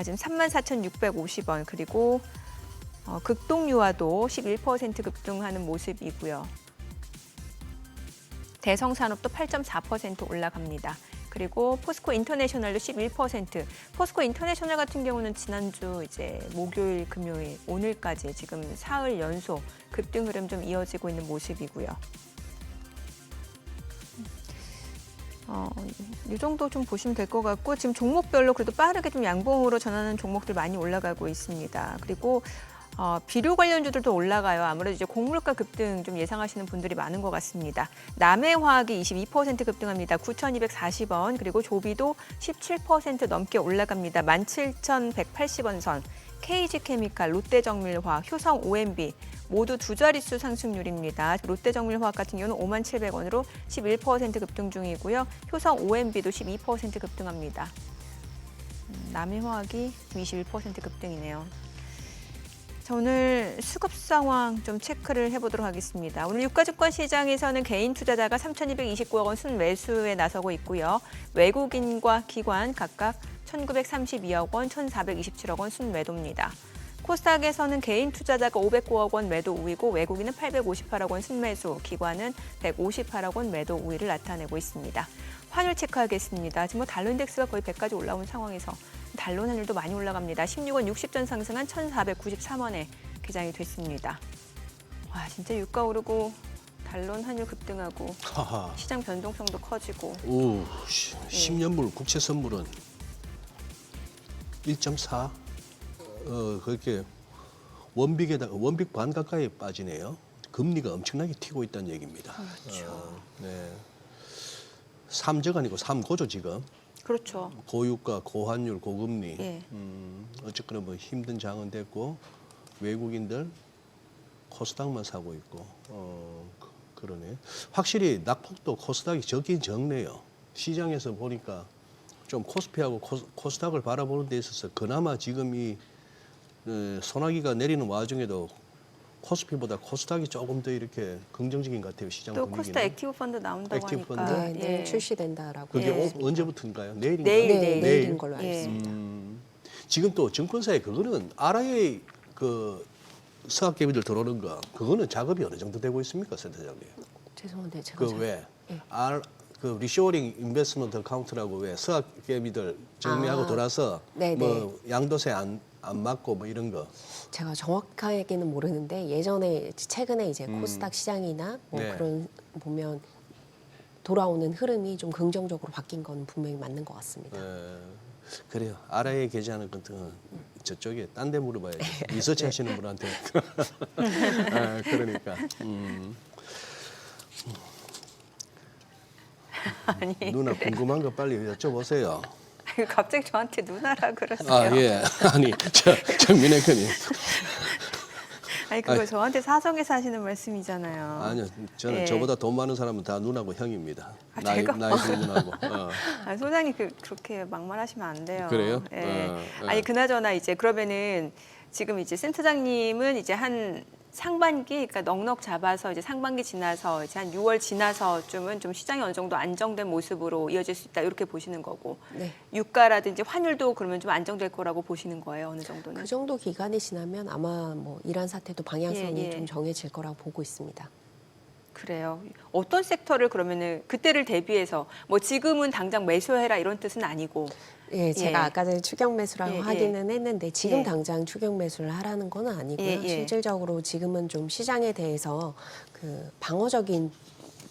지금 34,650원 그리고 극동유화도 11% 급등하는 모습이고요. 대성산업도 8.4% 올라갑니다. 그리고 포스코 인터내셔널도 11%. 포스코 인터내셔널 같은 경우는 지난주 이제 목요일, 금요일, 오늘까지 지금 사흘 연속 급등 흐름 좀 이어지고 있는 모습이고요. 이 정도 좀 보시면 될 것 같고 지금 종목별로 그래도 빠르게 좀 양봉으로 전하는 종목들 많이 올라가고 있습니다. 그리고 비료 관련주들도 올라가요. 아무래도 이제 곡물가 급등 좀 예상하시는 분들이 많은 것 같습니다. 남해화학이 22% 급등합니다. 9,240원. 그리고 조비도 17% 넘게 올라갑니다. 17,180원 선. KG케미칼, 롯데정밀화학, 효성 OMB 모두 두 자릿수 상승률입니다. 롯데정밀화학 같은 경우는 57,000원으로 11% 급등 중이고요. 효성 OMB도 12% 급등합니다. 남해화학이 21% 급등이네요. 자, 오늘 수급 상황 좀 체크를 해보도록 하겠습니다. 오늘 유가증권 시장에서는 개인 투자자가 3,229억 원 순매수에 나서고 있고요. 외국인과 기관 각각 1,932억 원, 1,427억 원 순매도입니다. 코스닥에서는 개인 투자자가 509억 원 매도 우위고 외국인은 858억 원 순매수, 기관은 158억 원 매도 우위를 나타내고 있습니다. 환율 체크하겠습니다. 지금 달러 인덱스가 거의 100까지 올라온 상황에서 달러 환율도 많이 올라갑니다. 16원 60전 상승한 1,493원에 개장이 됐습니다. 와, 진짜 유가 오르고 달러 환율 급등하고 시장 변동성도 커지고. 10년물 국채 선물은 1.4 그렇게 원빅 반 가까이 빠지네요. 금리가 엄청나게 튀고 있다는 얘기입니다. 그렇죠. 네. 3적 아니고 3고죠 지금. 그렇죠. 고유가, 고환율, 고금리. 예. 어쨌거나 뭐 힘든 장은 됐고 외국인들 코스닥만 사고 있고 그러네. 확실히 낙폭도 코스닥이 적긴 적네요. 시장에서 보니까 좀 코스피하고 코스닥을 바라보는 데 있어서 그나마 지금 이 소나기가 내리는 와중에도 코스피보다 코스닥이 조금 더 이렇게 긍정적인 것 같아요. 시장 또 분위기는. 코스닥 액티브 펀드 나온다고 액티브 하니까. 펀드. 네, 내일 출시된다라고 그게 했습니다. 언제부터인가요? 내일인가요? 내일. 네, 내일인 걸로 알고 예. 있습니다. 지금 또 증권사에 그거는 RIA 그 서학개미들 들어오는 거 그거는 작업이 어느 정도 되고 있습니까, 센터장님? 죄송한데 제가 그 왜 예. 그 리쇼어링 인베스트먼트 어카운트라고 왜 서학개미들 정리하고 돌아서 네네. 뭐 양도세 안 맞고 뭐 이런 거. 제가 정확하게는 모르는데 예전에 최근에 이제 코스닥 시장이나 뭐 네. 그런 보면 돌아오는 흐름이 좀 긍정적으로 바뀐 건 분명히 맞는 것 같습니다. 그래요. RIA 계좌하는 것은 저쪽에 딴 데 물어봐야지. 리서치 하시는 분한테. 그러니까. 아니, 누나 궁금한 거 빨리 여쭤보세요. 갑자기 저한테 누나라 그러세요. 아, 예. 아니, 정민혜 의원님. 아니, 그거 저한테 사석에서 하시는 말씀이잖아요. 아니요. 저는 예. 저보다 돈 많은 사람은 다 누나고 형입니다. 아, 나이 제가? 누나고. 아, 소장님 그렇게 막말하시면 안 돼요. 그래요? 예. 아니 그나저나 이제 그러면은 지금 이제 센터장님은 이제 한 상반기, 그러니까 넉넉 잡아서 이제 상반기 지나서 이제 한 6월 지나서쯤은 좀 시장이 어느 정도 안정된 모습으로 이어질 수 있다 이렇게 보시는 거고, 네. 유가라든지 환율도 그러면 좀 안정될 거라고 보시는 거예요, 어느 정도는? 그 정도 기간이 지나면 아마 뭐 이란 사태도 방향성이 예, 예. 좀 정해질 거라고 보고 있습니다. 그래요. 어떤 섹터를 그러면은 그때를 대비해서 뭐 지금은 당장 매수해라 이런 뜻은 아니고. 예, 제가 예. 아까 전에 추경 매수라고 예, 예. 하기는 했는데 지금 예. 당장 추경 매수를 하라는 건 아니고요. 예, 예. 실질적으로 지금은 좀 시장에 대해서 그 방어적인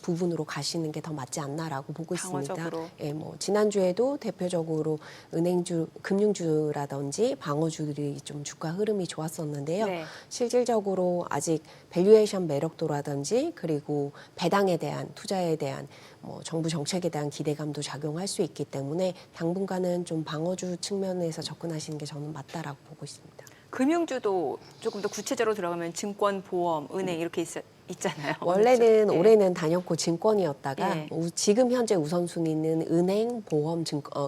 부분으로 가시는 게 더 맞지 않나라고 보고 있습니다. 방어적으로. 예, 뭐 지난주에도 대표적으로 은행주, 금융주라든지 방어주들이 좀 주가 흐름이 좋았었는데요. 네. 실질적으로 아직 밸류에이션 매력도라든지 그리고 배당에 대한 투자에 대한 뭐 정부 정책에 대한 기대감도 작용할 수 있기 때문에 당분간은 좀 방어주 측면에서 접근하시는 게 저는 맞다라고 보고 있습니다. 금융주도 조금 더 구체적으로 들어가면 증권, 보험, 은행 이렇게 있잖아요. 원래는 네. 올해는 단연코 증권이었다가 네. 지금 현재 우선순위는 은행, 보험,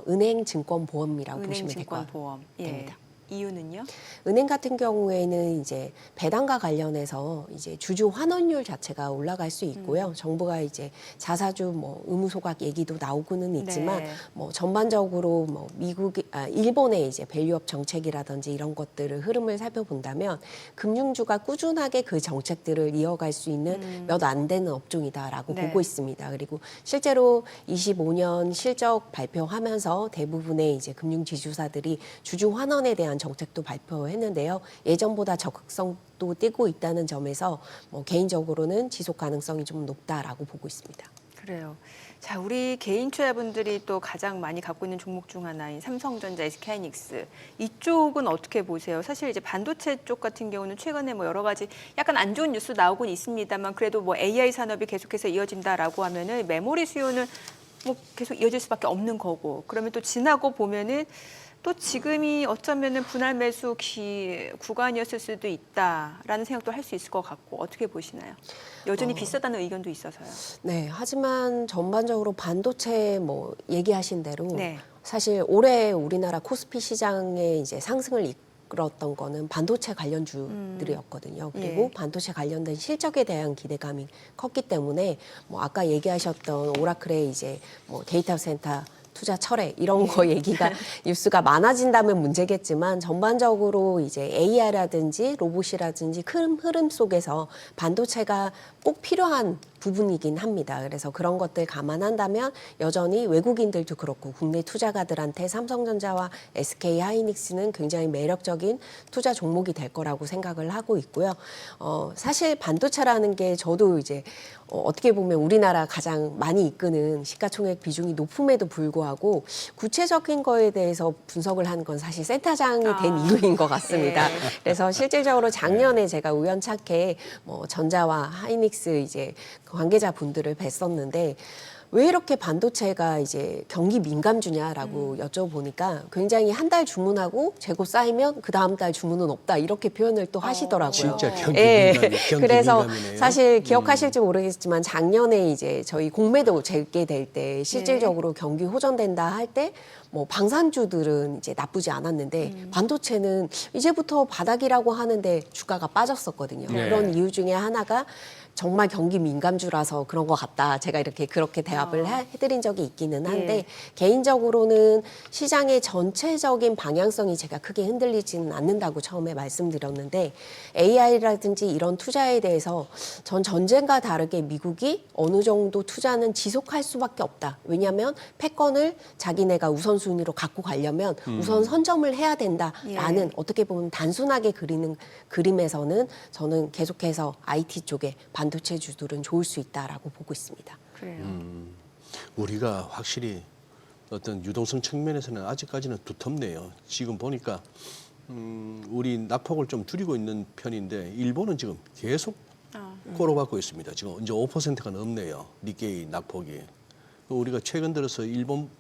은행, 증권, 보험이라고 은행, 보시면 될 증권, 것 보험. 예. 됩니다. 이유는요? 은행 같은 경우에는 이제 배당과 관련해서 이제 주주 환원율 자체가 올라갈 수 있고요. 정부가 이제 자사주 뭐 의무 소각 얘기도 나오고는 있지만 네. 뭐 전반적으로 뭐 일본의 이제 밸류업 정책이라든지 이런 것들을 흐름을 살펴본다면 금융주가 꾸준하게 그 정책들을 이어갈 수 있는 몇 안 되는 업종이다라고 네. 보고 있습니다. 그리고 실제로 25년 실적 발표하면서 대부분의 이제 금융 지주사들이 주주 환원에 대한 정책도 발표했는데요. 예전보다 적극성도 띄고 있다는 점에서 뭐 개인적으로는 지속 가능성이 좀 높다라고 보고 있습니다. 그래요. 자, 우리 개인 투자분들이 또 가장 많이 갖고 있는 종목 중 하나인 삼성전자, SK하이닉스 이쪽은 어떻게 보세요? 사실 이제 반도체 쪽 같은 경우는 최근에 뭐 여러 가지 약간 안 좋은 뉴스 나오곤 있습니다만 그래도 뭐 AI 산업이 계속해서 이어진다라고 하면은 메모리 수요는 뭐 계속 이어질 수밖에 없는 거고 그러면 또 지나고 보면은 또 지금이 어쩌면은 분할 매수 구간이었을 수도 있다라는 생각도 할 수 있을 것 같고 어떻게 보시나요? 여전히 비싸다는 의견도 있어서요. 네, 하지만 전반적으로 반도체 뭐 얘기하신 대로 네. 사실 올해 우리나라 코스피 시장의 이제 상승을 이끌었던 거는 반도체 관련주들이었거든요. 그리고 예. 반도체 관련된 실적에 대한 기대감이 컸기 때문에 뭐 아까 얘기하셨던 오라클의 이제 뭐 데이터 센터 투자 철회 이런 거 얘기가 뉴스가 많아진다면 문제겠지만 전반적으로 이제 AI라든지 로봇이라든지 큰 흐름 속에서 반도체가 꼭 필요한 부분이긴 합니다. 그래서 그런 것들 감안한다면 여전히 외국인들도 그렇고 국내 투자가들한테 삼성전자와 SK하이닉스는 굉장히 매력적인 투자 종목이 될 거라고 생각을 하고 있고요. 사실 반도체라는 게 저도 이제 어떻게 보면 우리나라 가장 많이 이끄는 시가총액 비중이 높음에도 불구하고 구체적인 거에 대해서 분석을 하는 건 사실 센터장이 된 이유인 것 같습니다. 예. 그래서 실질적으로 작년에 제가 우연찮게 뭐 전자와 하이닉스 이제 관계자 분들을 뵀었는데 왜 이렇게 반도체가 이제 경기 민감주냐라고 여쭤보니까 굉장히 한 달 주문하고 재고 쌓이면 그 다음 달 주문은 없다 이렇게 표현을 또 하시더라고요. 진짜 경기 예. 경기 그래서 민감이네요. 사실 기억하실지 모르겠지만 작년에 이제 저희 공매도 재게 될 때 실질적으로 경기 호전된다 할 때 뭐 방산주들은 이제 나쁘지 않았는데 반도체는 이제부터 바닥이라고 하는데 주가가 빠졌었거든요. 네. 그런 이유 중에 하나가 정말 경기 민감주라서 그런 것 같다. 제가 이렇게 그렇게 대답을 해드린 적이 있기는 한데 예. 개인적으로는 시장의 전체적인 방향성이 제가 크게 흔들리지는 않는다고 처음에 말씀드렸는데 AI라든지 이런 투자에 대해서 전 전쟁과 다르게 미국이 어느 정도 투자는 지속할 수밖에 없다. 왜냐하면 패권을 자기네가 우선순위로 갖고 가려면 우선 선점을 해야 된다라는 예. 어떻게 보면 단순하게 그리는 그림에서는 저는 계속해서 IT 쪽에 반도체주들은 좋을 수 있다라고 보고 있습니다. 그래요. 우리가 확실히 어떤 유동성 측면에서는 아직까지는 두텁네요. 지금 보니까 우리 낙폭을 좀 줄이고 있는 편인데 일본은 지금 계속 꼬로박고 있습니다. 지금 이제 5%가 넘네요. 니케이 낙폭이. 우리가 최근 들어서 일본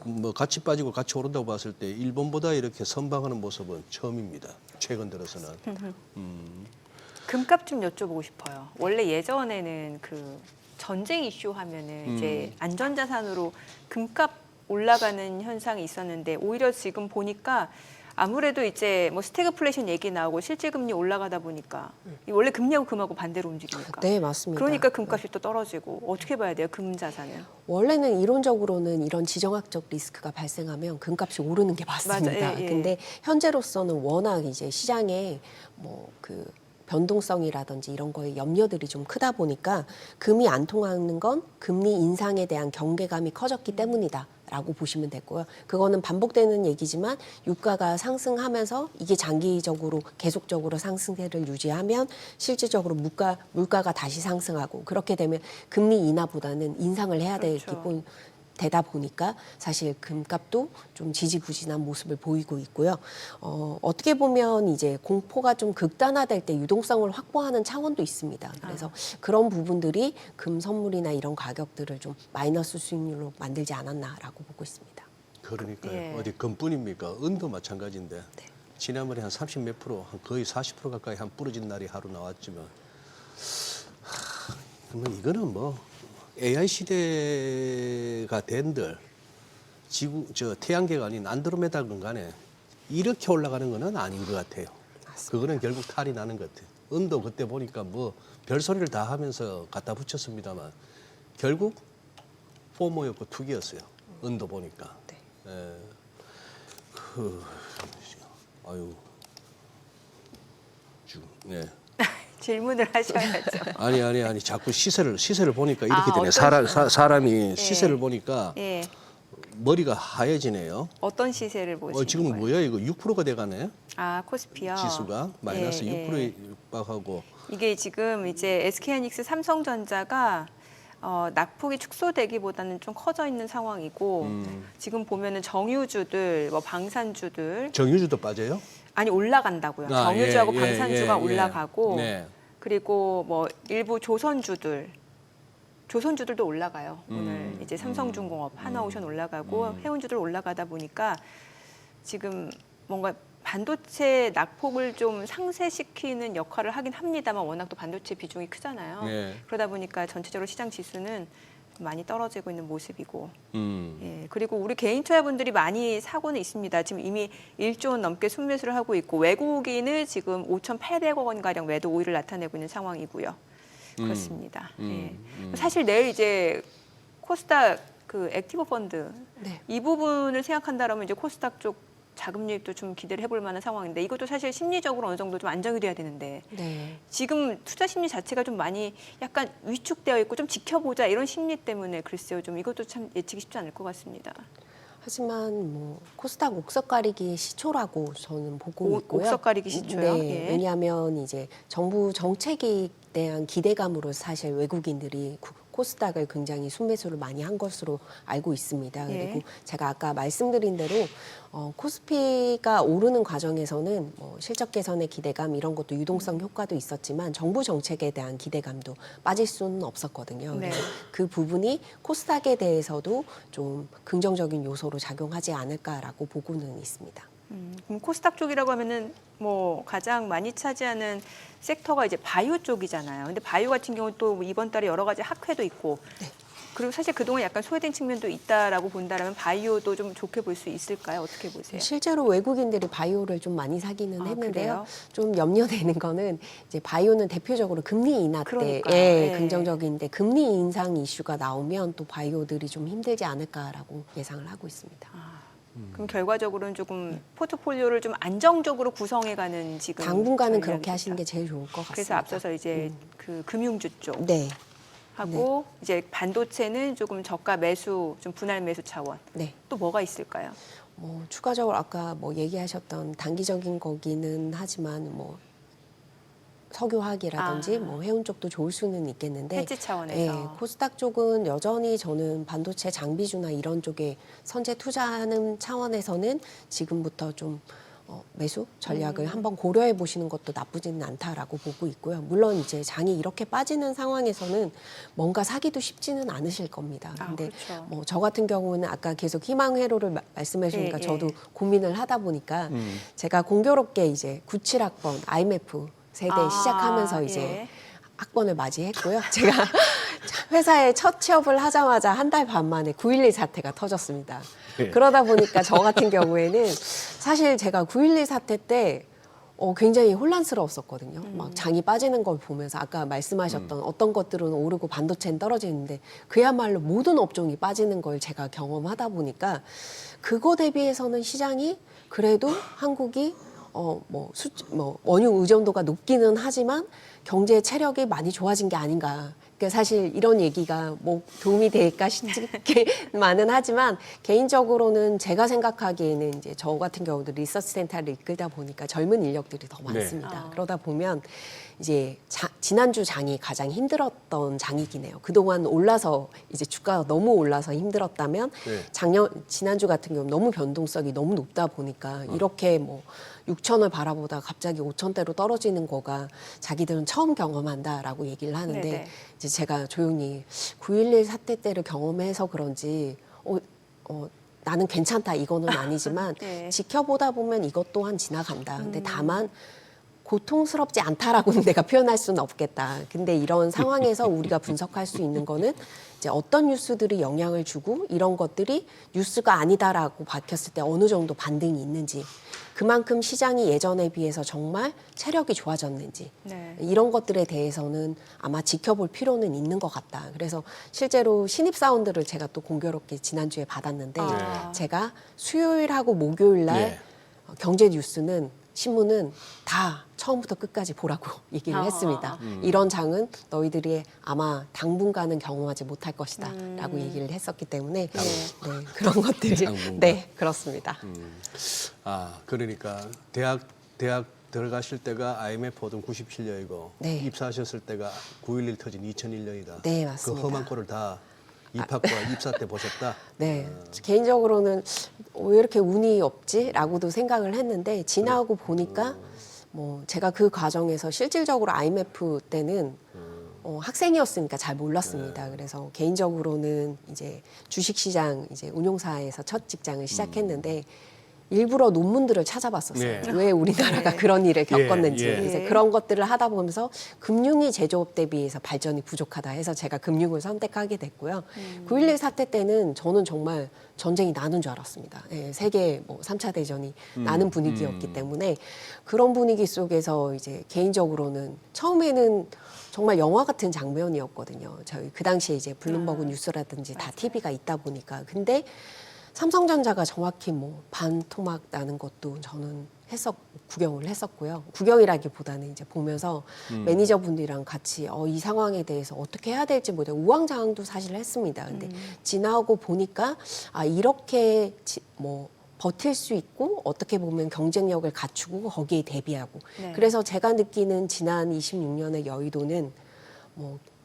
뭐 같이 빠지고 같이 오른다고 봤을 때 일본보다 이렇게 선방하는 모습은 처음입니다. 최근 들어서는. 금값 좀 여쭤보고 싶어요. 원래 예전에는 그 전쟁 이슈 하면은 이제 안전자산으로 금값 올라가는 현상이 있었는데 오히려 지금 보니까 아무래도 이제 뭐 스태그플레이션 얘기 나오고 실질 금리 올라가다 보니까 원래 금리하고 금하고 반대로 움직이니까. 네, 맞습니다. 그러니까 금값이 또 떨어지고 어떻게 봐야 돼요? 금 자산은. 원래는 이론적으로는 이런 지정학적 리스크가 발생하면 금값이 오르는 게 맞습니다. 맞아, 예, 예. 근데 현재로서는 워낙 이제 시장에 뭐 그 변동성이라든지 이런 거에 염려들이 좀 크다 보니까 금이 안 통하는 건 금리 인상에 대한 경계감이 커졌기 때문이다라고 보시면 되고요. 그거는 반복되는 얘기지만 유가가 상승하면서 이게 장기적으로 계속적으로 상승세를 유지하면 실질적으로 물가가 다시 상승하고 그렇게 되면 금리 인하보다는 인상을 해야 그렇죠. 되다 보니까 사실 금값도 좀 지지부진한 모습을 보이고 있고요. 어떻게 보면 이제 공포가 좀 극단화될 때 유동성을 확보하는 차원도 있습니다. 그래서 그런 부분들이 금 선물이나 이런 가격들을 좀 마이너스 수익률로 만들지 않았나라고 보고 있습니다. 그러니까요. 예. 어디 금뿐입니까? 은도 마찬가지인데 지난번에 한 30 몇 프로, 한 거의 40% 가까이 한 부러진 날이 하루 나왔지만 그러면 이거는 뭐 AI 시대가 된들 태양계가 아닌 안드로메다건 간에 이렇게 올라가는 거는 아닌 것 같아요. 그거는 결국 탈이 나는 것 같아요. 은도 그때 보니까 뭐 별소리를 다 하면서 갖다 붙였습니다만 결국 포모였고 투기였어요. 은도 보니까. 예. 아유. 네. 질문을 하셔야죠. 아니 자꾸 시세를 보니까 이렇게 되네. 어떤 사람이 시세를 보니까 예. 머리가 하얘지네요. 어떤 시세를 보시는 지금 거예요? 뭐야 이거 6%가 돼가네. 아, 코스피요. 지수가 마이너스 예, 6%에 육박하고. 이게 지금 이제 SK하이닉스, 삼성전자가 낙폭이 축소되기보다는 좀 커져 있는 상황이고 지금 보면은 정유주들, 뭐 방산주들 정유주도 빠져요? 아니 올라간다고요. 정유주하고 예, 방산주가 예. 올라가고 네. 그리고 뭐 일부 조선주들도 올라가요. 오늘 이제 삼성중공업, 하나오션 올라가고 해운주들 올라가다 보니까 지금 뭔가 반도체 낙폭을 좀 상쇄시키는 역할을 하긴 합니다만 워낙 또 반도체 비중이 크잖아요. 네. 그러다 보니까 전체적으로 시장 지수는 많이 떨어지고 있는 모습이고 예, 그리고 우리 개인 투자분들이 많이 사고는 있습니다. 지금 이미 1조 원 넘게 순매수를 하고 있고 외국인을 지금 5,800억 원가량 매도 우위를 나타내고 있는 상황이고요. 그렇습니다. 예. 사실 내일 이제 코스닥 그 액티브 펀드 네. 이 부분을 생각한다면 이제 코스닥 쪽 자금 유입도 좀 기대를 해볼 만한 상황인데 이것도 사실 심리적으로 어느 정도 좀 안정이 돼야 되는데 네. 지금 투자 심리 자체가 좀 많이 약간 위축되어 있고 좀 지켜보자 이런 심리 때문에 글쎄요 좀 이것도 참 예측이 쉽지 않을 것 같습니다. 하지만 뭐 코스닥 옥석 가리기 시초라고 저는 보고 있고요. 옥석 가리기 시초요? 네, 예. 왜냐하면 이제 정부 정책에 대한 기대감으로 사실 외국인들이 코스닥을 굉장히 순매수를 많이 한 것으로 알고 있습니다. 예. 그리고 제가 아까 말씀드린 대로 코스피가 오르는 과정에서는 뭐 실적 개선의 기대감 이런 것도 유동성 효과도 있었지만 정부 정책에 대한 기대감도 빠질 수는 없었거든요. 네. 그래서 그 부분이 코스닥에 대해서도 좀 긍정적인 요소로 작용하지 않을까라고 보고는 있습니다. 그럼 코스닥 쪽이라고 하면은 뭐 가장 많이 차지하는 섹터가 이제 바이오 쪽이잖아요. 근데 바이오 같은 경우 또 이번 달에 여러 가지 학회도 있고 그리고 사실 그동안 약간 소외된 측면도 있다라고 본다라면 바이오도 좀 좋게 볼 수 있을까요? 어떻게 보세요? 실제로 외국인들이 바이오를 좀 많이 사기는 아, 했는데요. 그래요? 좀 염려되는 거는 이제 바이오는 대표적으로 금리 인하 그러니까요. 때 예. 긍정적인데 금리 인상 이슈가 나오면 또 바이오들이 좀 힘들지 않을까라고 예상을 하고 있습니다. 그럼 결과적으로는 조금 포트폴리오를 좀 안정적으로 구성해가는 지금 당분간은 전략이겠다. 그렇게 하시는 게 제일 좋을 것 같습니다. 그래서 앞서서 이제 그 금융주 쪽 네, 하고 이제 반도체는 조금 저가 매수, 좀 분할 매수 차원. 네. 또 뭐가 있을까요? 뭐 추가적으로 아까 뭐 얘기하셨던 단기적인 거기는 하지만 뭐 석유화학이라든지 뭐 해운 쪽도 좋을 수는 있겠는데 해지 차원에서. 예, 코스닥 쪽은 여전히 저는 반도체 장비주나 이런 쪽에 선제 투자하는 차원에서는 지금부터 좀 매수 전략을 한번 고려해 보시는 것도 나쁘지는 않다라고 보고 있고요. 물론 이제 장이 이렇게 빠지는 상황에서는 뭔가 사기도 쉽지는 않으실 겁니다. 근데 그렇죠. 뭐 저 같은 경우는 아까 계속 희망 회로를 말씀해 주니까 예, 예. 저도 고민을 하다 보니까 제가 공교롭게 이제 97학번 IMF 세대 시작하면서 이제 예. 학번을 맞이했고요. 제가 회사에 첫 취업을 하자마자 한 달 반 만에 9.11 사태가 터졌습니다. 예. 그러다 보니까 저 같은 경우에는 사실 제가 9.11 사태 때 굉장히 혼란스러웠었거든요. 막 장이 빠지는 걸 보면서 아까 말씀하셨던 어떤 것들은 오르고 반도체는 떨어지는데 그야말로 모든 업종이 빠지는 걸 제가 경험하다 보니까 그거 대비해서는 시장이 그래도 한국이 원유 의존도가 높기는 하지만 경제 체력이 많이 좋아진 게 아닌가. 그러니까 사실 이런 얘기가 뭐 도움이 될까 싶기만은 하지만 개인적으로는 제가 생각하기에는 이제 저 같은 경우도 리서치 센터를 이끌다 보니까 젊은 인력들이 더 많습니다. 그러다 보면 이제 지난주 장이 가장 힘들었던 장이긴 해요. 그동안 올라서 이제 주가가 너무 올라서 힘들었다면 지난주 같은 경우 너무 변동성이 너무 높다 보니까 이렇게 뭐 6천을 바라보다 갑자기 5천대로 떨어지는 거가 자기들은 처음 경험한다라고 얘기를 하는데 네네. 이제 제가 조용히 9.11 사태 때를 경험해서 그런지 나는 괜찮다 이거는 아니지만 네. 지켜보다 보면 이것 또한 지나간다. 근데 다만 고통스럽지 않다라고는 내가 표현할 수는 없겠다. 근데 이런 상황에서 우리가 분석할 수 있는 거는 이제 어떤 뉴스들이 영향을 주고 이런 것들이 뉴스가 아니다라고 밝혔을 때 어느 정도 반등이 있는지 그만큼 시장이 예전에 비해서 정말 체력이 좋아졌는지 네. 이런 것들에 대해서는 아마 지켜볼 필요는 있는 것 같다. 그래서 실제로 신입사원들을 제가 또 공교롭게 지난주에 받았는데 제가 수요일하고 목요일 날 경제 뉴스는 신문은 다 처음부터 끝까지 보라고 얘기를 했습니다. 이런 장은 너희들이 아마 당분간은 경험하지 못할 것이다 라고 얘기를 했었기 때문에 그런 것들이 당분간. 그렇습니다. 그러니까 대학 들어가실 때가 IMF 호동 97년이고 입사하셨을 때가 9.11 터진 2001년이다. 네, 맞습니다. 그 험한 꼴을 다 입학과 입사 때 보셨다. 네, 개인적으로는 왜 이렇게 운이 없지라고도 생각을 했는데 지나고 보니까 뭐 제가 그 과정에서 실질적으로 IMF 때는 학생이었으니까 잘 몰랐습니다. 그래서 개인적으로는 이제 주식시장 이제 운용사에서 첫 직장을 시작했는데 일부러 논문들을 찾아봤었어요. 왜 우리나라가 그런 일을 겪었는지. 그래서 그런 것들을 하다 보면서 금융이 제조업 대비해서 발전이 부족하다 해서 제가 금융을 선택하게 됐고요. 9.11 사태 때는 저는 정말 전쟁이 나는 줄 알았습니다. 세계 3차 대전이 나는 분위기였기 때문에 그런 분위기 속에서 이제 개인적으로는 처음에는 정말 영화 같은 장면이었거든요. 저희 그 당시에 이제 블룸버그 뉴스라든지 다 TV가 있다 보니까. 근데 삼성전자가 정확히 뭐 반토막 나는 것도 저는 구경을 했었고요. 구경이라기보다는 이제 보면서 매니저분들이랑 같이 이 상황에 대해서 어떻게 해야 될지 우왕좌왕도 사실 했습니다. 근데 지나고 보니까 이렇게 버틸 수 있고 어떻게 보면 경쟁력을 갖추고 거기에 대비하고 그래서 제가 느끼는 지난 26년의 여의도는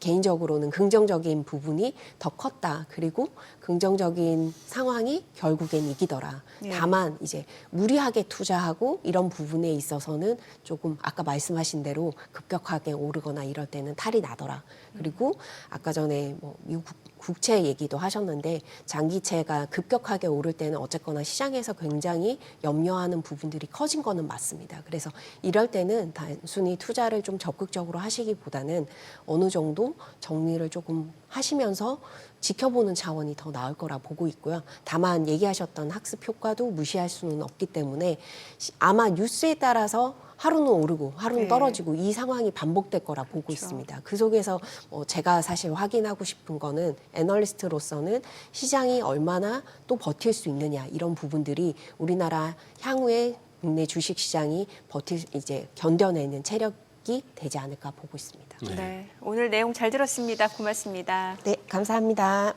개인적으로는 긍정적인 부분이 더 컸다. 그리고 긍정적인 상황이 결국엔 이기더라. 다만 이제 무리하게 투자하고 이런 부분에 있어서는 조금 아까 말씀하신 대로 급격하게 오르거나 이럴 때는 탈이 나더라. 그리고 아까 전에 미국 국채 얘기도 하셨는데 장기채가 급격하게 오를 때는 어쨌거나 시장에서 굉장히 염려하는 부분들이 커진 거는 맞습니다. 그래서 이럴 때는 단순히 투자를 좀 적극적으로 하시기보다는 어느 정도 정리를 조금 하시면서 지켜보는 차원이 더 나을 거라 보고 있고요. 다만 얘기하셨던 학습 효과도 무시할 수는 없기 때문에 아마 뉴스에 따라서 하루는 오르고 하루는 떨어지고 이 상황이 반복될 거라 보고 있습니다. 그 속에서 제가 사실 확인하고 싶은 거는 애널리스트로서는 시장이 얼마나 또 버틸 수 있느냐 이런 부분들이 우리나라 향후에 국내 주식 시장이 견뎌내는 체력이 되지 않을까 보고 있습니다. 네, 오늘 내용 잘 들었습니다. 고맙습니다. 네, 감사합니다.